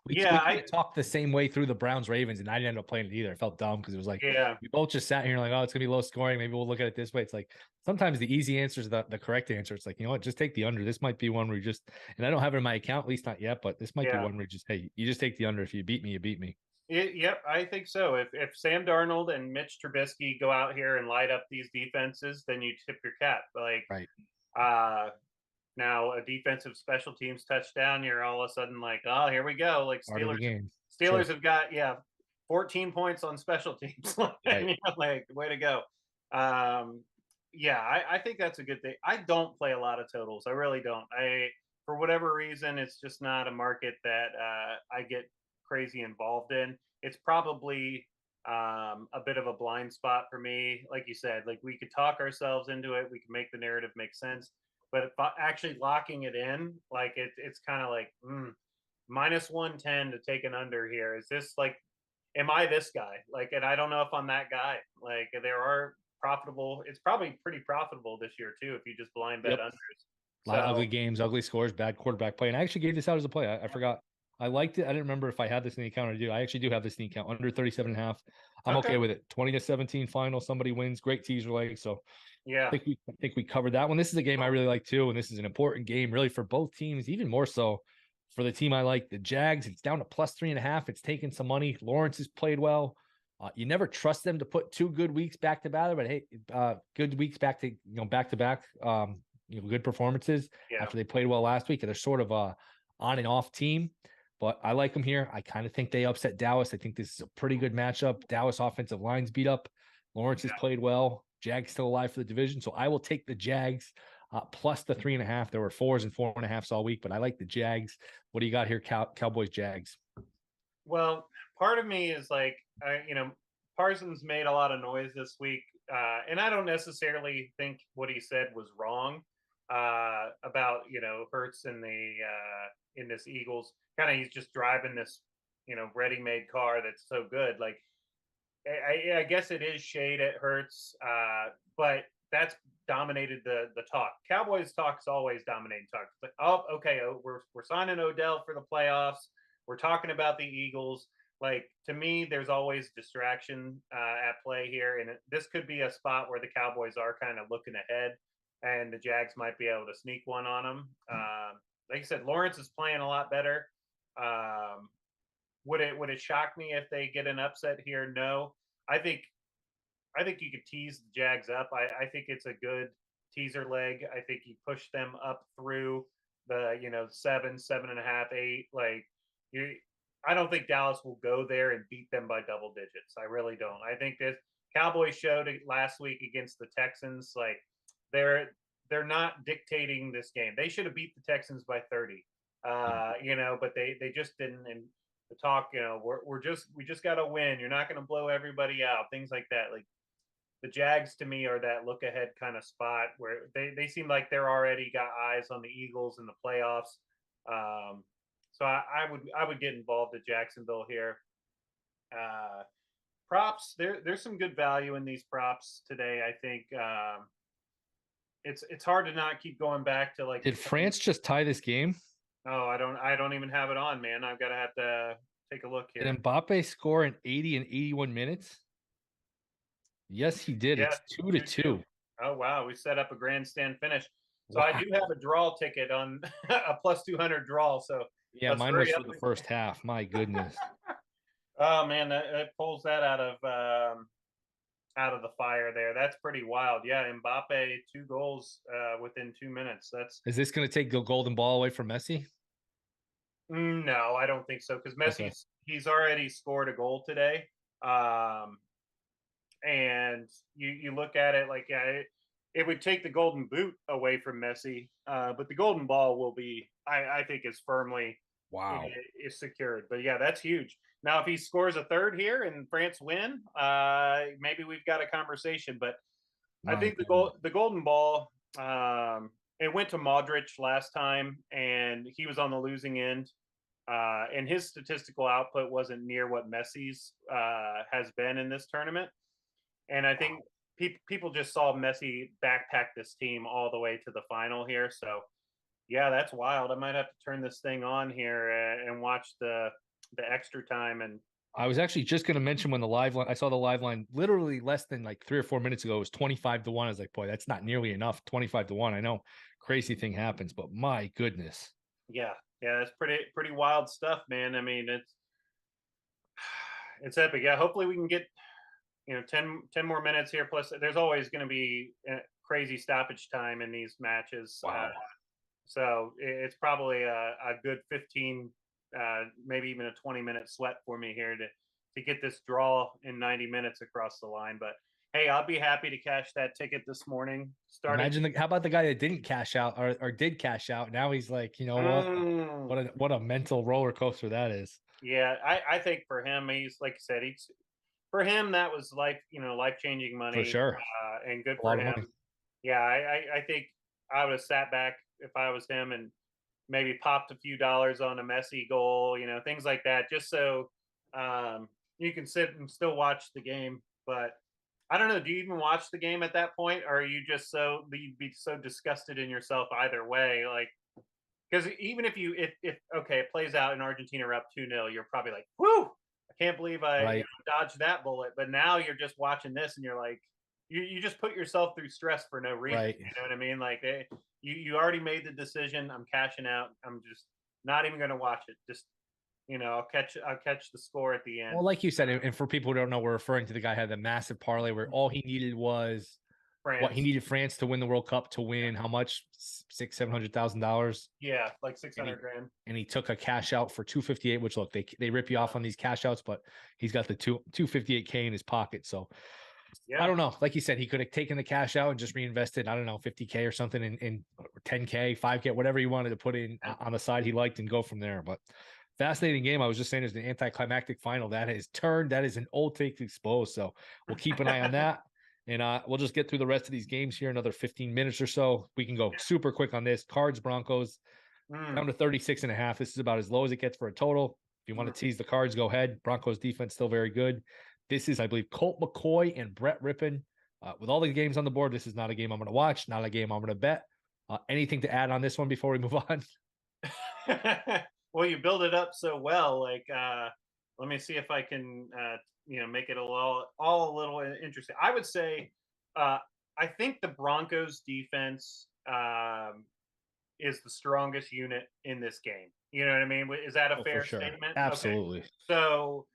Speaker 1: We
Speaker 2: I
Speaker 1: talked the same way through the Browns Ravens, and I didn't end up playing it either. I felt dumb because it was like we both just sat here like, oh, it's gonna be low scoring. Maybe we'll look at it this way. It's like sometimes the easy answer is the correct answer. It's like, you know what, just take the under. This might be one where you just, and I don't have it in my account, at least not yet, but this might be one where you just, hey, you just take the under. If you beat me, you beat me.
Speaker 2: Yep, I think so. If Sam Darnold and Mitch Trubisky go out here and light up these defenses, then you tip your cap. Like,
Speaker 1: right.
Speaker 2: Now a defensive special teams touchdown, you're all of a sudden like, oh, here we go. Like Steelers have got 14 points on special teams. Right. Like, way to go. I think that's a good thing. I don't play a lot of totals. I really don't. For whatever reason, it's just not a market that I get crazy involved in. It's probably a bit of a blind spot for me. Like you said, like we could talk ourselves into it. We can make the narrative make sense. But actually locking it in, like it's kind of like minus 110 to take an under here. Is this like, am I this guy? Like, and I don't know if I'm that guy. Like, there are profitable. It's probably pretty profitable this year too if you just blind bet unders.
Speaker 1: A lot of ugly games, ugly scores, bad quarterback play. And I actually gave this out as a play. I forgot. I liked it. I didn't remember if I had this in the account or do. I actually do have this in the account under 37.5. I'm okay with it. 20-17 final. Somebody wins. Great teaser leg. So I think we covered that one. This is a game I really like too, and this is an important game really for both teams, even more so for the team I like, the Jags. It's down to plus 3.5. It's taking some money. Lawrence has played well. You never trust them to put 2 good weeks back to back, but hey, good weeks back to back. Good performances after they played well last week. And they're sort of a on and off team, but I like them here. I kind of think they upset Dallas. I think this is a pretty good matchup. Dallas offensive line's beat up. Lawrence has played well. Jags still alive for the division. So I will take the Jags plus the 3.5. There were 4s and 4.5s all week, but I like the Jags. What do you got here, Cowboys, Jags?
Speaker 2: Well, part of me is like, Parsons made a lot of noise this week. And I don't necessarily think what he said was wrong about, Hurts in in this Eagles. Kind of, he's just driving this, ready-made car that's so good. Like, I guess it is shade at Hurts, but that's dominated the talk. Cowboys talk is always dominating talk. It's like, we're signing Odell for the playoffs. We're talking about the Eagles. Like, to me, there's always distraction at play here, and this could be a spot where the Cowboys are kind of looking ahead, and the Jags might be able to sneak one on them. Like I said, Lawrence is playing a lot better. Would it shock me if they get an upset here? No. I think you could tease the Jags up. I think it's a good teaser leg. I think you push them up through the 7, 7.5, 8. Like, I don't think Dallas will go there and beat them by double digits. I really don't. I think this Cowboys showed it last week against the Texans. Like, they're not dictating this game. They should have beat the Texans by 30. But they just didn't. And the talk, we just got to win. You're not going to blow everybody out. Things like that. Like, the Jags to me are that look ahead kind of spot where they seem like they're already got eyes on the Eagles in the playoffs. So I would get involved at Jacksonville here. Props, there's some good value in these props today. I think it's hard to not keep going back to like.
Speaker 1: Did France just tie this game?
Speaker 2: Oh, I don't even have it on, man. I've got to have to take a look here.
Speaker 1: Did Mbappe score in 80 and 81 minutes? Yes, he did. Yeah, it's 2-2.
Speaker 2: Oh wow, we set up a grandstand finish. So wow. I do have a draw ticket on a plus 200 draw. So
Speaker 1: yeah, mine was for the first half. My goodness.
Speaker 2: Oh man, that pulls that out of the fire there. That's pretty wild. Yeah, Mbappe 2 goals within 2 minutes.
Speaker 1: Is this going to take the golden ball away from Messi?
Speaker 2: No, I don't think so, because he's already scored a goal today. And you look at it like, it would take the golden boot away from Messi, but the golden ball will be, I think, is firmly is secured. But yeah, that's huge. Now, if he scores a third here and France win, maybe we've got a conversation. But I think the golden ball, it went to Modric last time, and he was on the losing end. And his statistical output wasn't near what Messi's has been in this tournament. And I think people just saw Messi backpack this team all the way to the final here. So yeah, that's wild. I might have to turn this thing on here and watch the extra time. And
Speaker 1: I was actually just going to mention when the live line, I saw the live line literally less than like 3 or 4 minutes ago. It was 25-1. I was like, boy, that's not nearly enough. 25-1. I know crazy thing happens, but my goodness.
Speaker 2: yeah, yeah, that's pretty wild stuff, man. I mean, it's epic. Yeah, hopefully we can get 10 more minutes here. Plus, there's always going to be crazy stoppage time in these matches.
Speaker 1: Wow.
Speaker 2: So it's probably a good 15, maybe even a 20-minute sweat for me here to get this draw in 90 minutes across the line. But hey, I'll be happy to cash that ticket this morning. Started.
Speaker 1: Imagine how about the guy that didn't cash out or did cash out? Now he's like, you know what?
Speaker 2: Mm,
Speaker 1: What a mental roller coaster that is.
Speaker 2: yeah, I think for him, he's like you said, he's for him that was life changing
Speaker 1: For
Speaker 2: money,
Speaker 1: sure.
Speaker 2: and good
Speaker 1: A
Speaker 2: for
Speaker 1: lot of
Speaker 2: him.
Speaker 1: money.
Speaker 2: Yeah, I think I would have sat back if I was him and maybe popped a few dollars on a Messi goal, things like that, just so um, you can sit and still watch the game. But I don't know. Do you even watch the game at that point, or are you just you'd be so disgusted in yourself either way? Like, because even if okay, it plays out and Argentina are up 2-0, you're probably like, whoo, I can't believe I
Speaker 1: Right.
Speaker 2: dodged that bullet. But now you're just watching this and you're like, you just put yourself through stress for no reason.
Speaker 1: Right.
Speaker 2: You know what I mean? Like you already made the decision. I'm cashing out. I'm just not even going to watch it. Just I'll catch the score at the
Speaker 1: Well,
Speaker 2: end.
Speaker 1: like you said, and for people who don't know, we're referring to the guy who had the massive parlay where all he needed was what he
Speaker 2: France,
Speaker 1: needed France to win the World Cup to win how much? $600,000-700,000.
Speaker 2: yeah, like
Speaker 1: And
Speaker 2: 600 grand.
Speaker 1: he took a cash out for 258, which look, they rip you off on these cash outs, but he's got the 258K in his pocket. So I
Speaker 2: Yeah,
Speaker 1: don't know. Like you said, he could have taken the cash out and just reinvested, I don't know, 50K or something in 10K, 5K, whatever he wanted to put in on the side he liked and go from there. But fascinating game. I was just saying there's an anticlimactic final that has turned. That is an old take to expose. So we'll keep an eye on that. And we'll just get through the rest of these games here, another 15 minutes or so. We can go super quick on this. Cards, Broncos, down to 36.5. This is about as low as it gets for a total. If you want to tease the Cards, go ahead. Broncos defense still very good. This is, I believe, Colt McCoy and Brett Rippon. With all the games on the board, this is not a game I'm going to watch, not a game I'm going to bet. Anything to add on this one before we move on?
Speaker 2: Well, you build it up so well. Like, let me see if I can, make it all a little interesting. I would say, I think the Broncos defense is the strongest unit in this game. You know what I mean? Is that a
Speaker 1: Oh, for
Speaker 2: fair
Speaker 1: sure.
Speaker 2: statement? Okay.
Speaker 1: Absolutely.
Speaker 2: So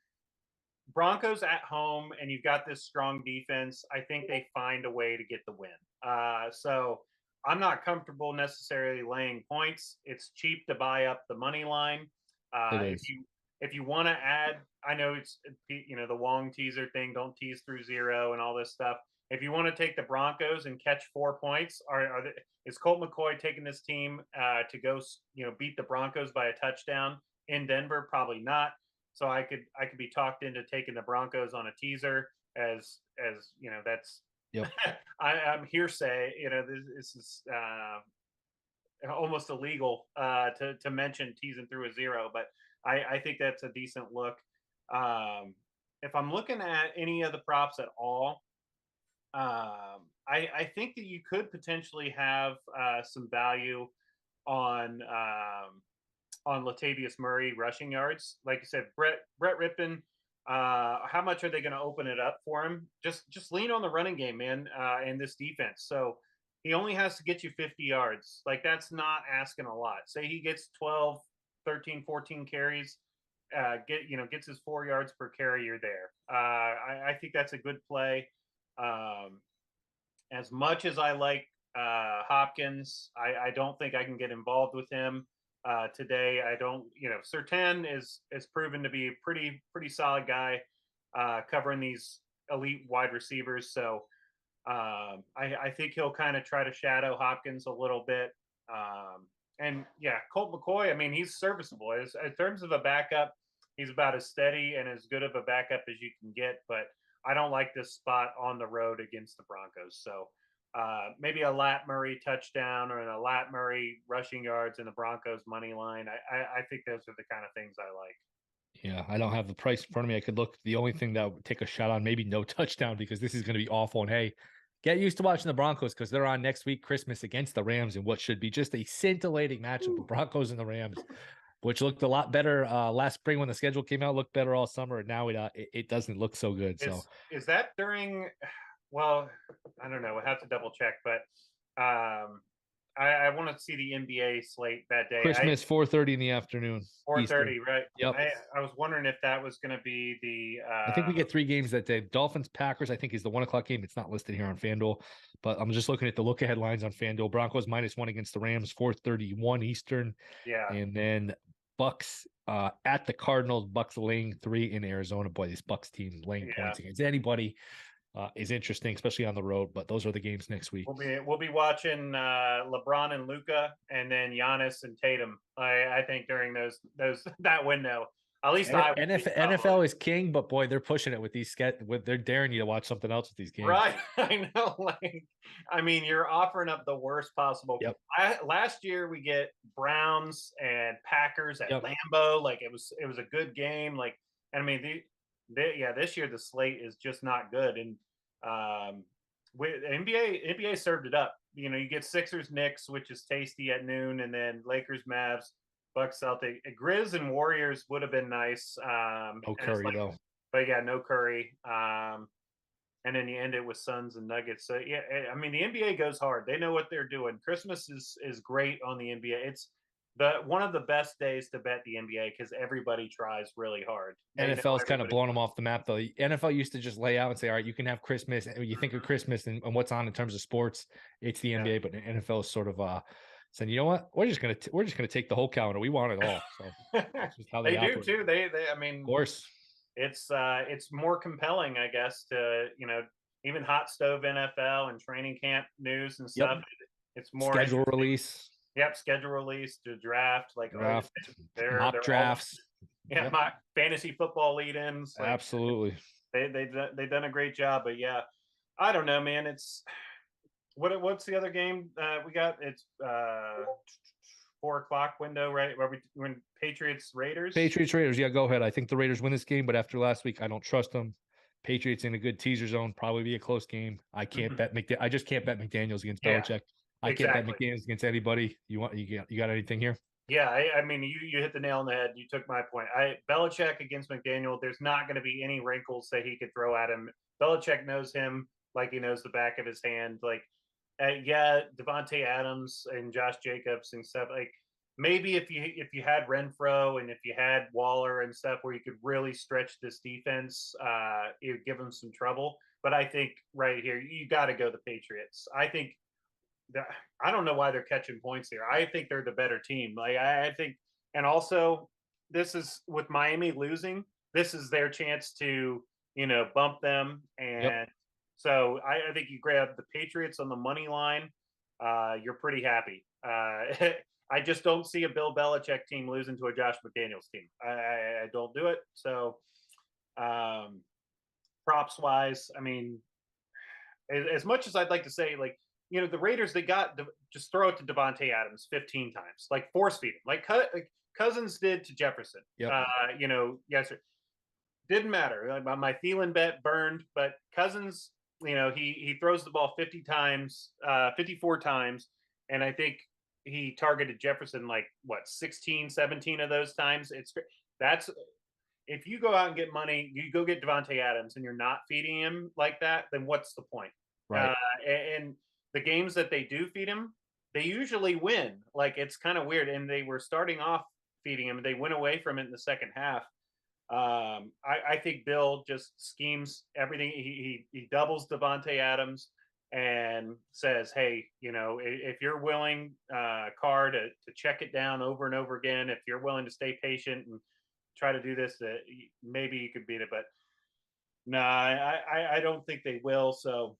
Speaker 2: Broncos at home, and you've got this strong defense. I think they find a way to get the win. So I'm not comfortable necessarily laying points. It's cheap to buy up the money line.
Speaker 1: It
Speaker 2: If
Speaker 1: is.
Speaker 2: you want to add, I know it's the Wong teaser thing. Don't tease through zero and all this stuff. If you want to take the Broncos and catch 4 points, is Colt McCoy taking this team to go beat the Broncos by a touchdown in Denver? Probably not. So I could be talked into taking the Broncos on a teaser as that's
Speaker 1: Yep.
Speaker 2: I'm hearsay. This is almost illegal to mention teasing through a zero, but I think that's a decent look. If I'm looking at any of the props at all, I think that you could potentially have some value on Latavius Murray rushing yards. Like I said, Brett Rippon. How much are they going to open it up for him? Just lean on the running game, man, and this defense. So he only has to get you 50 yards. Like that's not asking a lot. Say he gets 12, 13, 14 carries, gets his 4 yards per carry. You're there. I think that's a good play. Um, as much as I like Hopkins, I don't think I can get involved with him today. I don't, Sertan is proven to be a pretty solid guy covering these elite wide receivers. So I think he'll kind of try to shadow Hopkins a little bit. And yeah, Colt McCoy, I mean, he's serviceable. In terms of a backup, he's about as steady and as good of a backup as you can get. But I don't like this spot on the road against the Broncos. So maybe a Lat Murray touchdown or a Lat Murray rushing yards in the Broncos money line. I think those are the kind of things I like.
Speaker 1: Yeah, I don't have the price in front of me. I could look. The only thing that would take a shot on, maybe no touchdown, because this is going to be awful. And hey, get used to watching the Broncos because they're on next week, Christmas, against the Rams in what should be just a scintillating matchup. The Broncos and the Rams, which looked a lot better last spring when the schedule came out, looked better all summer. And now it doesn't look so good. So
Speaker 2: Is that during? Well, I don't know. We'll have to double check, but I want to see the NBA slate that day.
Speaker 1: Christmas, 4:30 in the afternoon, Eastern.
Speaker 2: 4:30, right?
Speaker 1: Yep.
Speaker 2: I was wondering if that was going to be the.
Speaker 1: I think we get 3 games that day. Dolphins Packers, I think, is the 1 o'clock game. It's not listed here on FanDuel, but I'm just looking at the look ahead lines on FanDuel. Broncos -1 against the Rams, 4:31 Eastern.
Speaker 2: Yeah.
Speaker 1: And then Bucks at the Cardinals, Bucks laying 3 in Arizona. Boy, this Bucks team laying points against anybody is interesting, especially on the road. But those are the games next week.
Speaker 2: We'll be watching LeBron and Luca, and then Giannis and Tatum. I think during those that window. At least
Speaker 1: NFL is king, but boy, they're pushing it with these they're daring you to watch something else with these games.
Speaker 2: Right. I know. Like, I mean, you're offering up the worst possible.
Speaker 1: Yep.
Speaker 2: Last year we get Browns and Packers at Lambeau. Like it was a good game. Like, I mean, this year the slate is just not good. And NBA served it up. You know, you get Sixers Knicks, which is tasty at noon, and then Lakers Mavs. Bucks Celtic, Grizz and Warriors would have been nice.
Speaker 1: No Curry though,
Speaker 2: but yeah, no Curry. And then you end it with Suns and Nuggets. So yeah, I mean the NBA goes hard. They know what they're doing. Christmas is great on the NBA. It's one of the best days to bet the NBA because everybody tries really hard.
Speaker 1: NFL's kind of blown them off the map though. The NFL used to just lay out and say, all right, you can have Christmas. And you think of Christmas and what's on in terms of sports, it's the NBA, but the NFL is sort of saying, you know what, we're just gonna take the whole calendar. We want it all. So
Speaker 2: that's just how they do operate. Too. They I mean,
Speaker 1: of course,
Speaker 2: it's more compelling, I guess, to even hot stove NFL and training camp news and stuff. Yep. It's more
Speaker 1: schedule release.
Speaker 2: Yep, schedule release to draft, like
Speaker 1: mock drafts.
Speaker 2: Mock fantasy football lead-ins.
Speaker 1: Like, absolutely,
Speaker 2: they've done a great job. But yeah, I don't know, man. It's what's the other game we got? It's 4 o'clock window, right? When Patriots Raiders.
Speaker 1: Yeah, go ahead. I think the Raiders win this game, but after last week, I don't trust them. Patriots in a good teaser zone, probably be a close game. I can't bet I just can't bet McDaniels against Belichick. I can't bet McDaniels against anybody. You got anything here?
Speaker 2: Yeah, I mean, you hit the nail on the head. You took my point. Belichick against McDaniel, there's not going to be any wrinkles that he could throw at him. Belichick knows him like he knows the back of his hand. Like, Devontae Adams and Josh Jacobs and stuff. Like, maybe if you had Renfro and if you had Waller and stuff where you could really stretch this defense, it would give them some trouble. But I think right here, you got to go the Patriots. I think I don't know why they're catching points here. I think they're the better team. Like I think, and also this is with Miami losing, this is their chance to bump them. And so I think you grab the Patriots on the money line. You're pretty happy. I just don't see a Bill Belichick team losing to a Josh McDaniels team. I don't do it. So props wise, I mean, as much as I'd like to say, like, the Raiders, they got just throw it to Devontae Adams 15 times, like force feed him, like Cousins did to Jefferson. Yes, didn't matter. My Thielen bet burned, but Cousins, he throws the ball 50 times, 54 times, and I think he targeted Jefferson like 16, 17 of those times. That's if you go out and get money, you go get Devontae Adams, and you're not feeding him like that, then what's the point?
Speaker 1: Right.
Speaker 2: And the games that they do feed him, they usually win. Like, it's kind of weird. And they were starting off feeding him. They went away from it in the second half. I think Bill just schemes everything. He doubles Devontae Adams and says, hey, if you're willing, Carr, to check it down over and over again, if you're willing to stay patient and try to do this, maybe you could beat it. But no, I don't think they will. So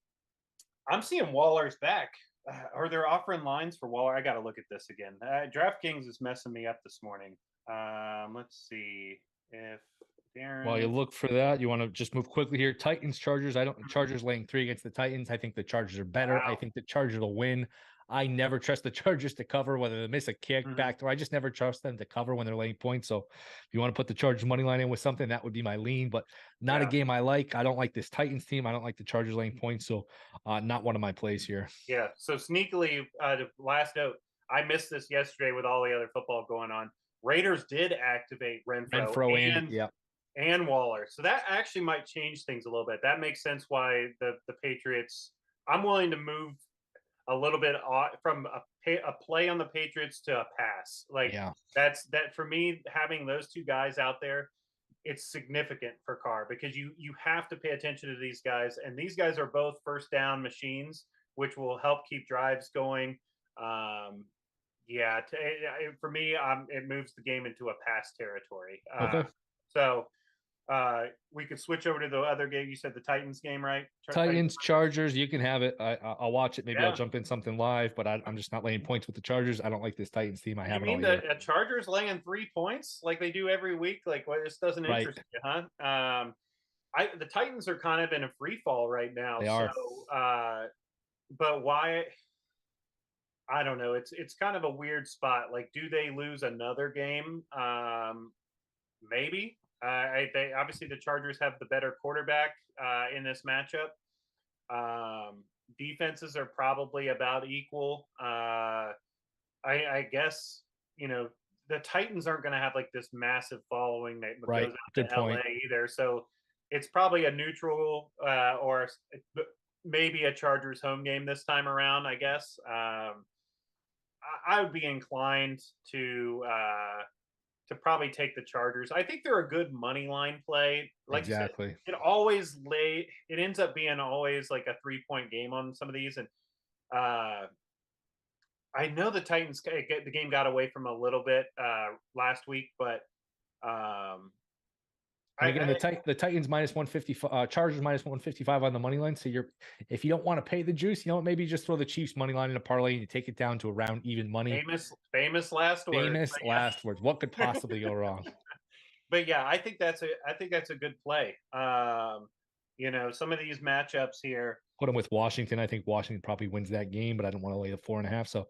Speaker 2: I'm seeing Waller's back. Are they offering lines for Waller? I got to look at this again. DraftKings is messing me up this morning. Let's see if Darren.
Speaker 1: While you look for that, you want to just move quickly here. Titans, Chargers. Chargers laying 3 against the Titans. I think the Chargers are better. Wow. I think the Chargers will win. I never trust the Chargers to cover, whether they miss a kick,
Speaker 2: Mhm.
Speaker 1: back, or I just never trust them to cover when they're laying points. So if you want to put the Chargers money line in with something, that would be my lean, but not a
Speaker 2: Yeah.
Speaker 1: game I like. I don't like this Titans team. I don't like the Chargers laying points. So not one of my plays here.
Speaker 2: Yeah. So sneakily, the last note, I missed this yesterday with all the other football going on. Raiders did activate Renfro
Speaker 1: Renfro in,
Speaker 2: and
Speaker 1: yeah.
Speaker 2: and Waller. So that actually might change things a little bit. That makes sense why the Patriots. I'm willing to move a little bit from a play on the Patriots to a pass. Like
Speaker 1: Yeah.
Speaker 2: that for me. Having those two guys out there, it's significant for Carr because you have to pay attention to these guys, and these guys are both first down machines, which will help keep drives going. Um, yeah, for me, it moves the game into a pass territory.
Speaker 1: Okay.
Speaker 2: So we could switch over to the other game. You said the Titans game, right?
Speaker 1: Titans, Chargers, you can have it. I'll watch it. Maybe I'll
Speaker 2: Yeah.
Speaker 1: jump in something live, but I'm just not laying points with the Chargers. I don't like this Titans team. I
Speaker 2: You
Speaker 1: haven't all
Speaker 2: mean
Speaker 1: year.
Speaker 2: the Chargers laying 3 points like they do every week? Like, what? This doesn't
Speaker 1: Right.
Speaker 2: interest you, huh? The Titans are kind of in a free fall right now.
Speaker 1: They
Speaker 2: So,
Speaker 1: are.
Speaker 2: but why? I don't know. It's kind of a weird spot. Like, do they lose another game? Maybe. They obviously the Chargers have the better quarterback in this matchup. Defenses are probably about equal. I guess the Titans aren't going to have like this massive following that
Speaker 1: Right.
Speaker 2: goes out
Speaker 1: Good
Speaker 2: to
Speaker 1: point.
Speaker 2: LA either. So it's probably a neutral or maybe a Chargers home game this time around. I guess I would be inclined to probably take the Chargers. I think they're a good money line play. Like you said,
Speaker 1: Exactly.
Speaker 2: it ends up being always like a 3-point game on some of these, and uh, I know the Titans the game got away from a little bit last week, but um,
Speaker 1: And again,
Speaker 2: I
Speaker 1: the Titans minus 155, Chargers minus 155 on the money line. So if you don't want to pay the juice, maybe just throw the Chiefs money line in a parlay and you take it down to around even money.
Speaker 2: famous last words.
Speaker 1: Famous last words. What could possibly go wrong?
Speaker 2: But yeah, I think that's a good play. Some of these matchups here.
Speaker 1: Put them with Washington. I think Washington probably wins that game, but I don't want to lay the 4.5. So,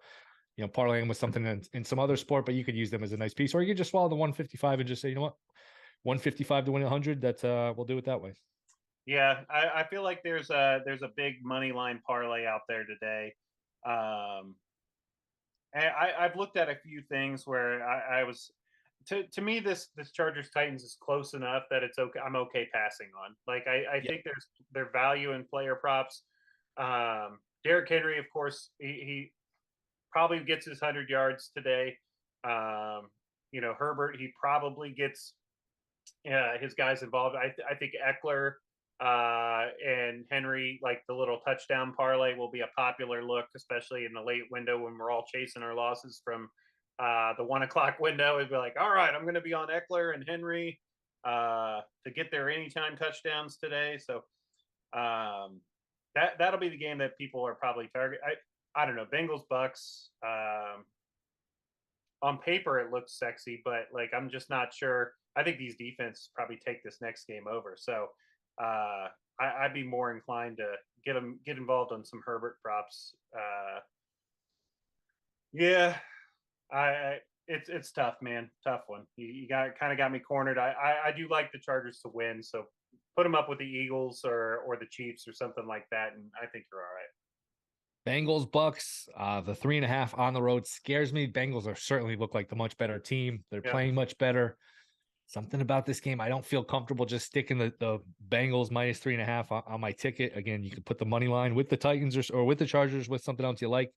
Speaker 1: parlaying with something in some other sport, but you could use them as a nice piece, or you could just swallow the 155 and just say, you know what, 155 to win 100. That's we'll do it that way.
Speaker 2: Yeah, I feel like there's a big money line parlay out there today. And I've looked at a few things where I was to me this Chargers Titans is close enough that it's okay. I'm okay passing on. Like I think their value in player props. Derrick Henry, of course, he probably gets his 100 yards today. Herbert, he probably gets his guys involved. I think Eckler and Henry, like the little touchdown parlay, will be a popular look, especially in the late window when we're all chasing our losses from the 1 o'clock window. It'd be like, all right, I'm going to be on Eckler and Henry to get their anytime touchdowns today. So that'll be the game that people are probably target. I don't know, Bengals Bucks. On paper, it looks sexy, but like I'm just not sure. I think these defenses probably take this next game over. So I'd be more inclined to get involved on some Herbert props. Yeah, it's tough, man. Tough one. You got me cornered. I do like the Chargers to win, so put them up with the Eagles or the Chiefs or something like that, and I think you're all right.
Speaker 1: Bengals, Bucks, the 3.5 on the road scares me. Bengals certainly look like the much better team. They're playing much better. Something about this game, I don't feel comfortable just sticking the Bengals minus 3.5 on my ticket. Again, you could put the money line with the Titans or with the Chargers with something else you like.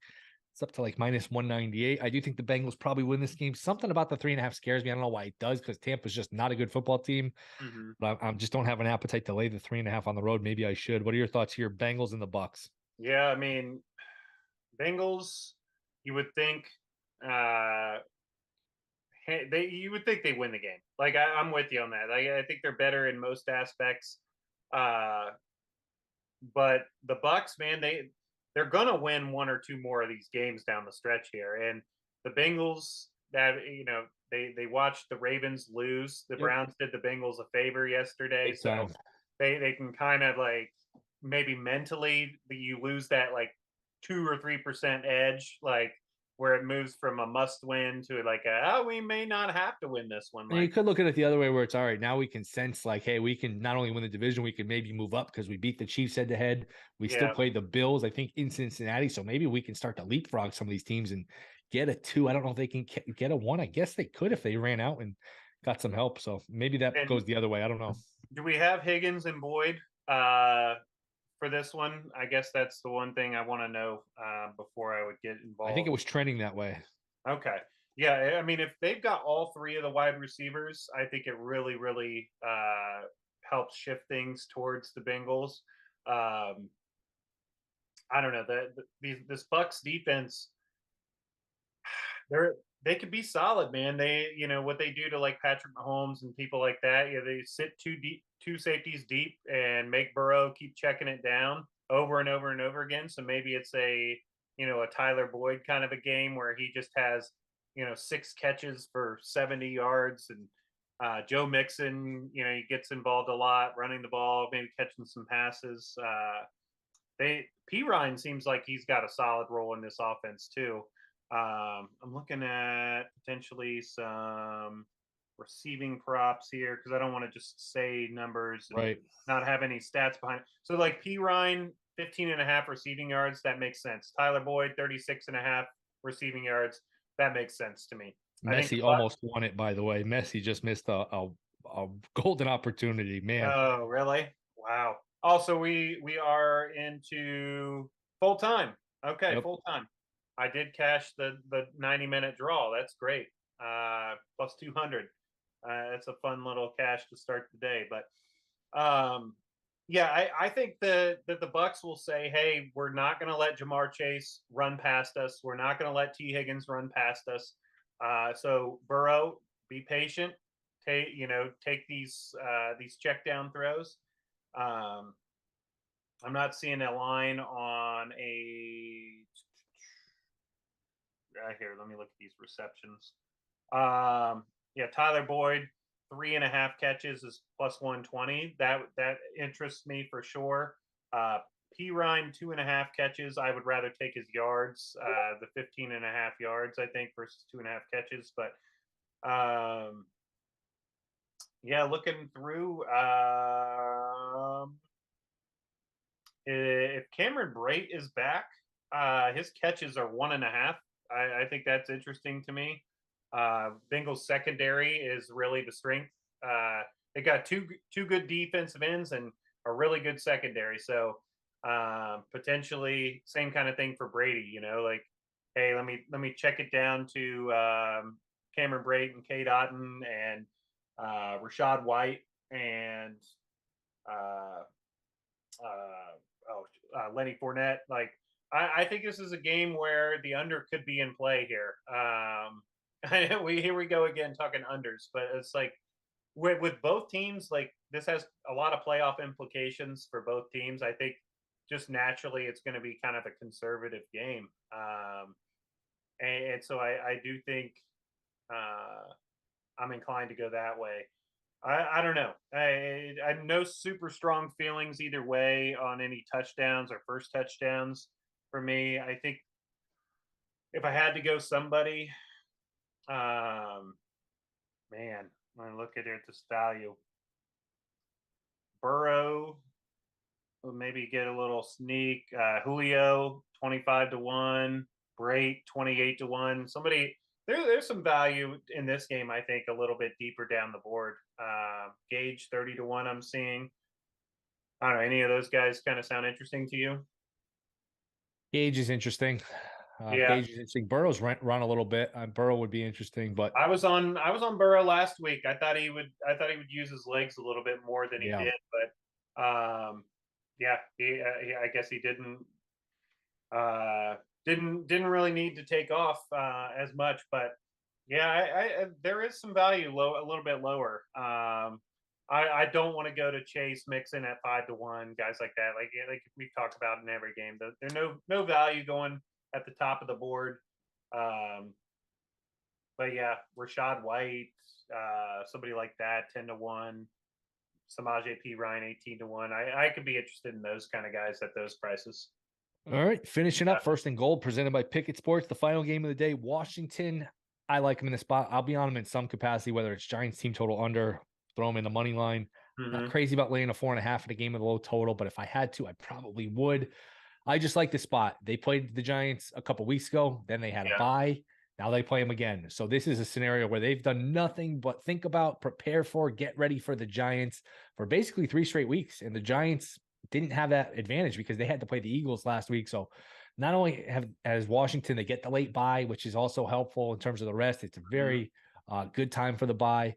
Speaker 1: It's up to like minus 198. I do think the Bengals probably win this game. Something about the 3.5 scares me. I don't know why it does, because Tampa's just not a good football team.
Speaker 2: Mm-hmm.
Speaker 1: But I just don't have an appetite to lay the 3.5 on the road. Maybe I should. What are your thoughts here, Bengals and the Bucks?
Speaker 2: Yeah, I mean, Bengals, you would think you would think they win the game. Like I'm with you on that. I think they're better in most aspects. But the Bucks, man, they're gonna win one or two more of these games down the stretch here. And the Bengals, that they watched the Ravens lose. The Browns did the Bengals a favor yesterday, so they can kind of like maybe mentally you lose that like 2 or 3% edge, like where it moves from a must win to like oh, we may not have to win this one.
Speaker 1: And you
Speaker 2: Like,
Speaker 1: could look at it the other way where it's all right. Now we can sense like, hey, we can not only win the division, we can maybe move up because we beat the Chiefs head to head. We still
Speaker 2: yeah.
Speaker 1: play the Bills, I think, in Cincinnati. So maybe we can start to leapfrog some of these teams and get a 2. I don't know if they can get a 1. I guess they could if they ran out and got some help. So maybe that
Speaker 2: And
Speaker 1: goes the other way. I don't know.
Speaker 2: do we have Higgins and Boyd uh, for this one? I guess that's the one thing I want to know before I would get
Speaker 1: I think it
Speaker 2: involved.
Speaker 1: was trending that way.
Speaker 2: Okay. Yeah, I mean, if they've got all 3 of the wide receivers, I think it really, really helps shift things towards the Bengals. Um, I don't know this Bucks defense. They could be solid, man. What they do to like Patrick Mahomes and people like that. Yeah, they sit 2 safeties deep, and make Burrow keep checking it down over and over and over again. So maybe it's a Tyler Boyd kind of a game where he just has 6 catches for 70 yards, and Joe Mixon, he gets involved a lot, running the ball, maybe catching some passes. P Ryan seems like he's got a solid role in this offense too. I'm looking at potentially some receiving props here because I don't want to just say numbers and
Speaker 1: Right.
Speaker 2: not have any stats behind it. So like P Ryan, 15.5 receiving yards, that makes sense. Tyler Boyd, 36.5 receiving yards, that makes sense to me. I think the
Speaker 1: Messi almost won it, by the way. Messi just missed a golden opportunity, man.
Speaker 2: Oh, really? Wow. Also, we are into full time. Okay,
Speaker 1: Yep.
Speaker 2: full time. I did cash the 90-minute draw. That's great. Plus 200. It's a fun little cash to start the day. But yeah, I think that the Bucks will say, hey, we're not going to let Jamar Chase run past us. We're not going to let T Higgins run past us. So Burrow, be patient. Take these check down throws. Um, I'm not seeing a line on a here. Let me look at these receptions. Yeah, Tyler Boyd, 3.5 catches is plus 120. That interests me for sure. P Ryan, 2.5 catches. I would rather take his yards, the 15.5 yards, I think, versus 2.5 catches. But yeah, looking through, if Cameron Brate is back, his catches are 1.5. I think that's interesting to me. Bengals secondary is really the strength. They got two good defensive ends and a really good secondary. So potentially same kind of thing for Brady. Like, hey, let me check it down to Cameron Brate and Kate Otten and Rashad White and uh, Lenny Fournette. Like, I think this is a game where the under could be in play here. Here we go again talking unders, but it's like with both teams, like this has a lot of playoff implications for both teams. I think just naturally it's going to be kind of a conservative game, and so I do think I'm inclined to go that way. I don't know. I no super strong feelings either way on any touchdowns or first touchdowns for me. I think if I had to go somebody, um, man, when I look at it, this value, Burrow will maybe get a little sneak. Julio, 25-1. Brait, 28-1. Somebody there's some value in this game. I think a little bit deeper down the board. Gage, 30-1. I'm seeing. I don't know. Any of those guys kind of sound interesting to you?
Speaker 1: Gage is interesting.
Speaker 2: Yeah,
Speaker 1: Gage is interesting. Burrow's run a little bit. Burrow would be interesting, but
Speaker 2: I was on Burrow last week. I thought he would use his legs a little bit more than he
Speaker 1: yeah,
Speaker 2: did, but yeah, I guess he uh, didn't really need to take off as much. But yeah, there is some value a little bit lower. I don't want to go to Chase Mixon at 5-1, guys like that. Like we've talked about in every game, there's no value going at the top of the board. Um, but yeah, Rashad White, somebody like that, 10-1. Samaje P Ryan, 18-1. I could be interested in those kind of guys at those prices.
Speaker 1: All right, finishing up first and goal presented by Pickett Sports. The final game of the day, Washington. I like them in the spot. I'll be on them in some capacity, whether it's Giants team total under, throw them in the money line. Not
Speaker 2: Mm-hmm.
Speaker 1: crazy about laying a 4.5 in a game with a low total, but if I had to, I probably would. I just like the spot. They played the Giants a couple weeks ago, then they had a
Speaker 2: Yeah.
Speaker 1: bye. Now they play them again. So this is a scenario where they've done nothing but think about, prepare for, get ready for the Giants for basically 3 straight weeks. And the Giants didn't have that advantage because they had to play the Eagles last week. So not only as Washington, they get the late bye, which is also helpful in terms of the rest. It's a
Speaker 2: Mm-hmm.
Speaker 1: very good time for the bye.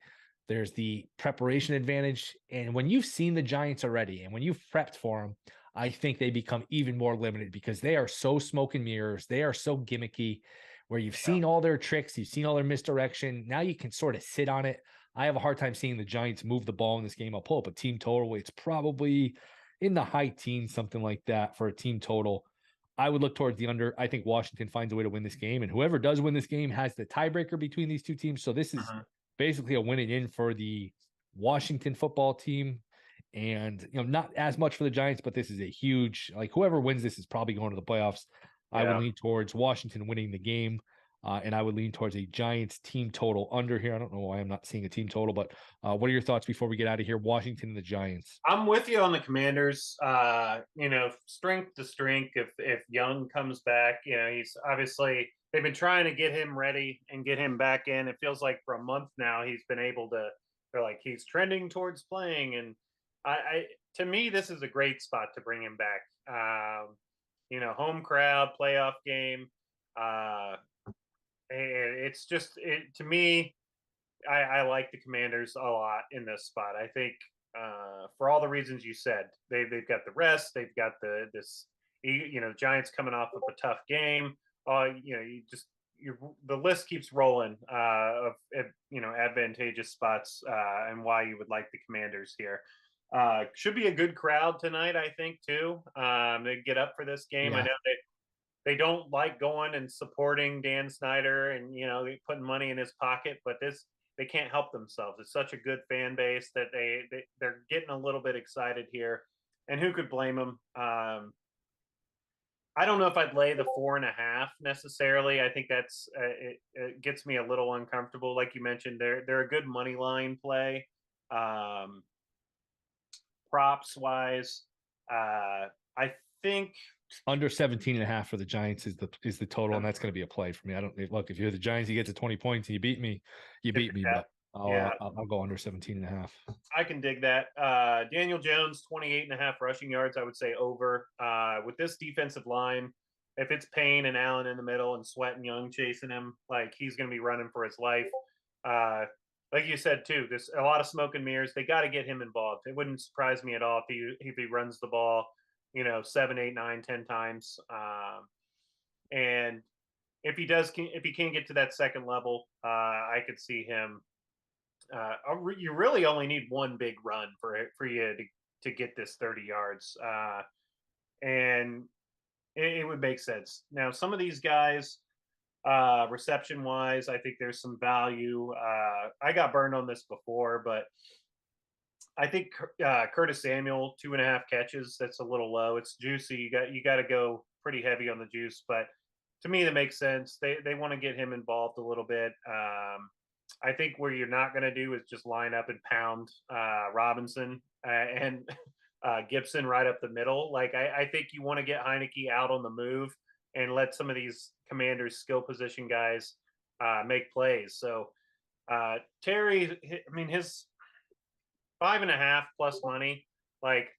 Speaker 1: There's the preparation advantage. And when you've seen the Giants already and when you've prepped for them, I think they become even more limited because they are so smoke and mirrors. They are so gimmicky where you've
Speaker 2: Yeah.
Speaker 1: seen all their tricks, you've seen all their misdirection. Now you can sort of sit on it. I have a hard time seeing the Giants move the ball in this game. I'll pull up a team total. It's probably in the high teens, something like that for a team total. I would look towards the under. I think Washington finds a way to win this game, and whoever does win this game has the tiebreaker between these two teams. So this is
Speaker 2: Mm-hmm.
Speaker 1: basically a winning in for the Washington football team, and not as much for the Giants, but this is a huge like whoever wins this is probably going to the playoffs. I would
Speaker 2: Yeah.
Speaker 1: lean towards Washington winning the game. And I would lean towards a Giants team total under here. I don't know why I'm not seeing a team total, but what are your thoughts before we get out of here? Washington and the Giants.
Speaker 2: I'm with you on the Commanders. Strength to strength. If Young comes back, he's obviously they've been trying to get him ready and get him back in. It feels like for a month now he's been able to. They're like he's trending towards playing, and I to me this is a great spot to bring him back. Home crowd, playoff game. Uh, it's just to me. I like the Commanders a lot in this spot. I think for all the reasons you said, they've got the rest, they've got Giants coming off of a tough game. The list keeps rolling of advantageous spots and why you would like the Commanders here. Should be a good crowd tonight, I think too. They get up for this game. I
Speaker 1: Yeah.
Speaker 2: know they don't like going and supporting Dan Snyder and putting money in his pocket, but they can't help themselves. It's such a good fan base that they're getting a little bit excited here, and who could blame them? I don't know if I'd lay the 4.5 necessarily. I think it gets me a little uncomfortable. Like you mentioned, they're a good money line play, um, props wise. I think
Speaker 1: Under 17.5 for the Giants is the total, and that's going to be a play for me. I don't look if you're the Giants, you get to 20 points and you beat me,
Speaker 2: yeah,
Speaker 1: but
Speaker 2: yeah,
Speaker 1: I'll go under 17.5.
Speaker 2: I can dig that. Daniel Jones, 28.5 rushing yards. I would say over. With this defensive line, if it's Payne and Allen in the middle and Sweat and Young chasing him, like he's going to be running for his life. Like you said too, there's a lot of smoke and mirrors. They got to get him involved. It wouldn't surprise me at all if he runs the ball, 7, 8, 9, 10 times. And if he can't get to that second level, I could see him you really only need one big run for you to get this 30 yards, and it would make sense. Now, some of these guys, reception wise, I think there's some value. I got burned on this before, but I think Curtis Samuel 2.5 catches. That's a little low. It's juicy. You got to go pretty heavy on the juice, but to me that makes sense. They want to get him involved a little bit. I think where you're not going to do is just line up and pound Robinson and Gibson right up the middle. Like I think you want to get Heineke out on the move and let some of these Commanders skill position guys make plays. So Terry, I mean his 5.5 plus money. Like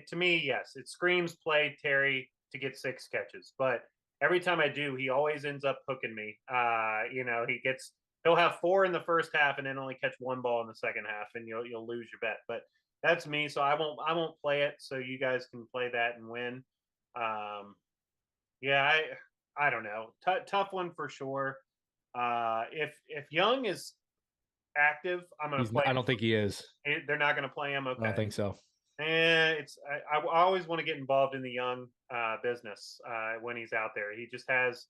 Speaker 2: to me, yes, it screams play Terry to get 6 catches, but every time I do, he always ends up hooking me. He'll have 4 in the first half and then only catch 1 ball in the second half, and you'll lose your bet. But that's me, so I won't play it. So you guys can play that and win. Yeah, I don't know, tough one for sure. If Young is active, I'm going to play.
Speaker 1: I don't think he is.
Speaker 2: They're not going to play him.
Speaker 1: I
Speaker 2: Okay.
Speaker 1: don't think so.
Speaker 2: And I always want to get involved in the Young business when he's out there. He just has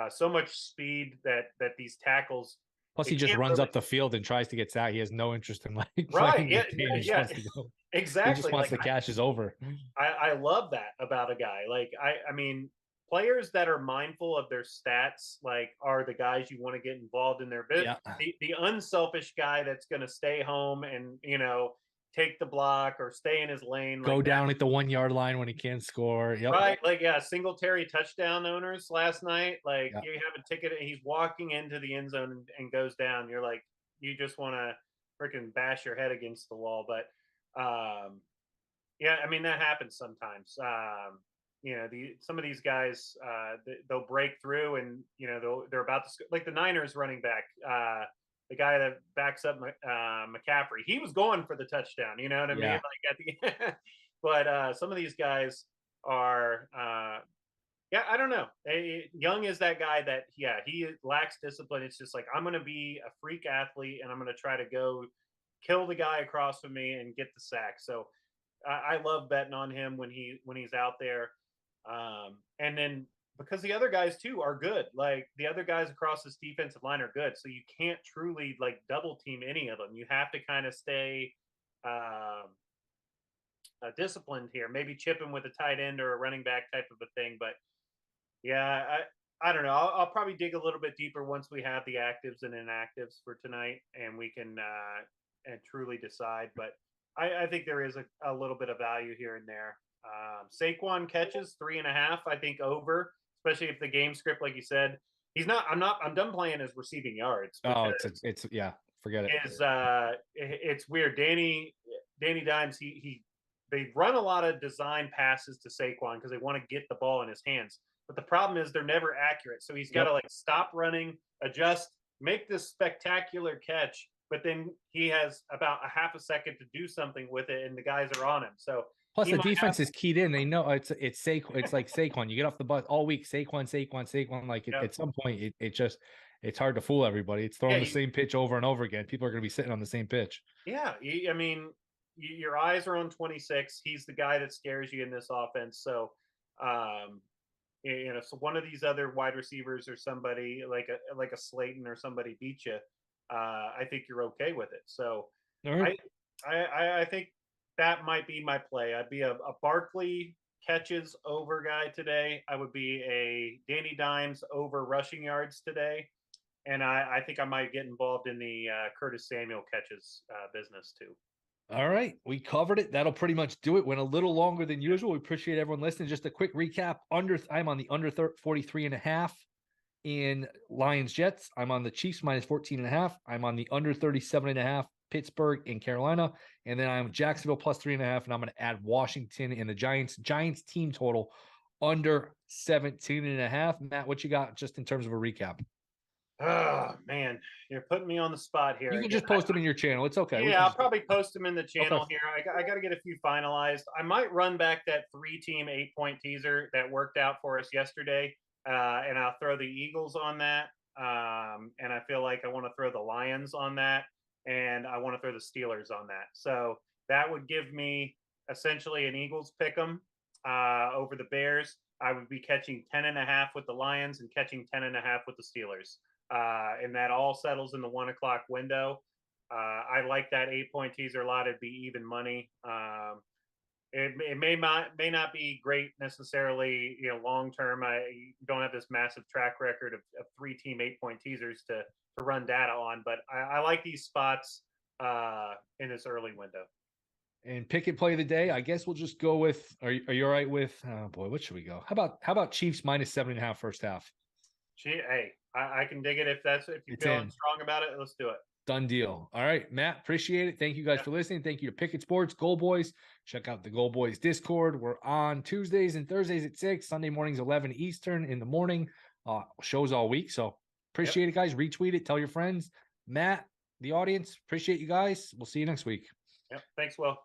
Speaker 2: so much speed that these tackles
Speaker 1: Plus, he
Speaker 2: He
Speaker 1: just
Speaker 2: can't
Speaker 1: runs
Speaker 2: really
Speaker 1: up the field and tries to get sacked. He has no interest in like
Speaker 2: right.
Speaker 1: playing
Speaker 2: Yeah,
Speaker 1: the game. He just
Speaker 2: yeah,
Speaker 1: wants to go. He just
Speaker 2: exactly.
Speaker 1: wants
Speaker 2: Like
Speaker 1: the cash is over.
Speaker 2: I love that about a guy. Like I mean, players that are mindful of their stats, like, are the guys you want to get involved in their bit.
Speaker 1: Yeah.
Speaker 2: The unselfish guy that's going to stay home and take the block or stay in his lane,
Speaker 1: Go
Speaker 2: like that.
Speaker 1: down at the 1 yard line when he can't score. Yep.
Speaker 2: Right, like yeah, Singletary touchdown owners last night. Like
Speaker 1: Yeah.
Speaker 2: you have a ticket, and he's walking into the end zone and goes down. You're like, you just want to freaking bash your head against the wall. But yeah, I mean that happens sometimes. Some of these guys, they'll break through, and they're about to like the Niners running back, the guy that backs up McCaffrey. He was going for the touchdown. You know what I mean?
Speaker 1: Yeah.
Speaker 2: Like at the, but some of these guys are, yeah, I don't know. Young is that guy that, yeah, he lacks discipline. It's just like, I'm going to be a freak athlete, and I'm going to try to go kill the guy across from me and get the sack. So I love betting on him when he's out there. And then because the other guys too are good, like the other guys across this defensive line are good, so you can't truly like double team any of them. You have to kind of stay disciplined here. Maybe chip him with a tight end or a running back type of a thing. But yeah, I don't know. I'll probably dig a little bit deeper once we have the actives and inactives for tonight, and we can and truly decide. But I think there is a little bit of value here and there. Saquon catches 3.5. I think over, especially if the game script, like you said, he's not. I'm done playing his receiving yards.
Speaker 1: Oh, it's yeah. Forget it.
Speaker 2: It's weird. Danny Dimes, they run a lot of design passes to Saquon because they want to get the ball in his hands. But the problem is they're never accurate. So he's got to like stop running, adjust, make this spectacular catch, but then he has about a half a second to do something with it, and the guys are on him. So
Speaker 1: plus the defense is keyed in. They know it's Saquon. It's like Saquon. You get off the bus all week. Saquon. Like at some point, it's hard to fool everybody. It's throwing the same pitch over and over again. People are going to be sitting on the same pitch.
Speaker 2: Yeah, I mean, your eyes are on 26. He's the guy that scares you in this offense. So, so one of these other wide receivers or somebody like a Slayton or somebody beat you, I think you're okay with it. So,
Speaker 1: right.
Speaker 2: I think that might be my play. I'd be a Barkley catches over guy today. I would be a Danny Dimes over rushing yards today. And I think I might get involved in the Curtis Samuel catches business too.
Speaker 1: All right. We covered it. That'll pretty much do it. Went a little longer than usual. We appreciate everyone listening. Just a quick recap. I'm on the under 43.5 in Lions Jets. I'm on the Chiefs minus 14.5. I'm on the under 37.5 Pittsburgh in Carolina. And then I'm Jacksonville plus 3.5. And I'm going to add Washington and the Giants team total under 17.5. Matt, what you got just in terms of a recap?
Speaker 2: Oh man, you're putting me on the spot here.
Speaker 1: You can just post them in your channel. It's okay.
Speaker 2: Yeah, I'll probably post them in the channel here. I got to get a few finalized. I might run back that 3-team 8-point teaser that worked out for us yesterday, and I'll throw the Eagles on that. And I feel like I want to throw the Lions on that, and I want to throw the Steelers on that. So that would give me essentially an Eagles pick 'em over the Bears. I would be catching 10.5 with the Lions and catching 10.5 with the Steelers. And that all settles in the 1 o'clock window. I like that 8-point teaser a lot. It'd be even money. It may not be great necessarily, long term. I don't have this massive track record of 3-team 8-point teasers to run data on, but I like these spots in this early window.
Speaker 1: And pick and play of the day. I guess we'll just go with. Are you all right with? Oh boy, what should we go? How about Chiefs minus 7.5 first half?
Speaker 2: Hey, I can dig it if you're feeling strong about it. Let's do it.
Speaker 1: Done deal. All right, Matt, appreciate it. Thank you guys for listening. Thank you to Pickett Sports, Goal Boys. Check out the Goal Boys Discord. We're on Tuesdays and Thursdays at 6, Sunday mornings 11 Eastern in the morning. Shows all week. So appreciate it, guys. Retweet it. Tell your friends. Matt, the audience, appreciate you guys. We'll see you next week.
Speaker 2: Yep. Thanks, Will.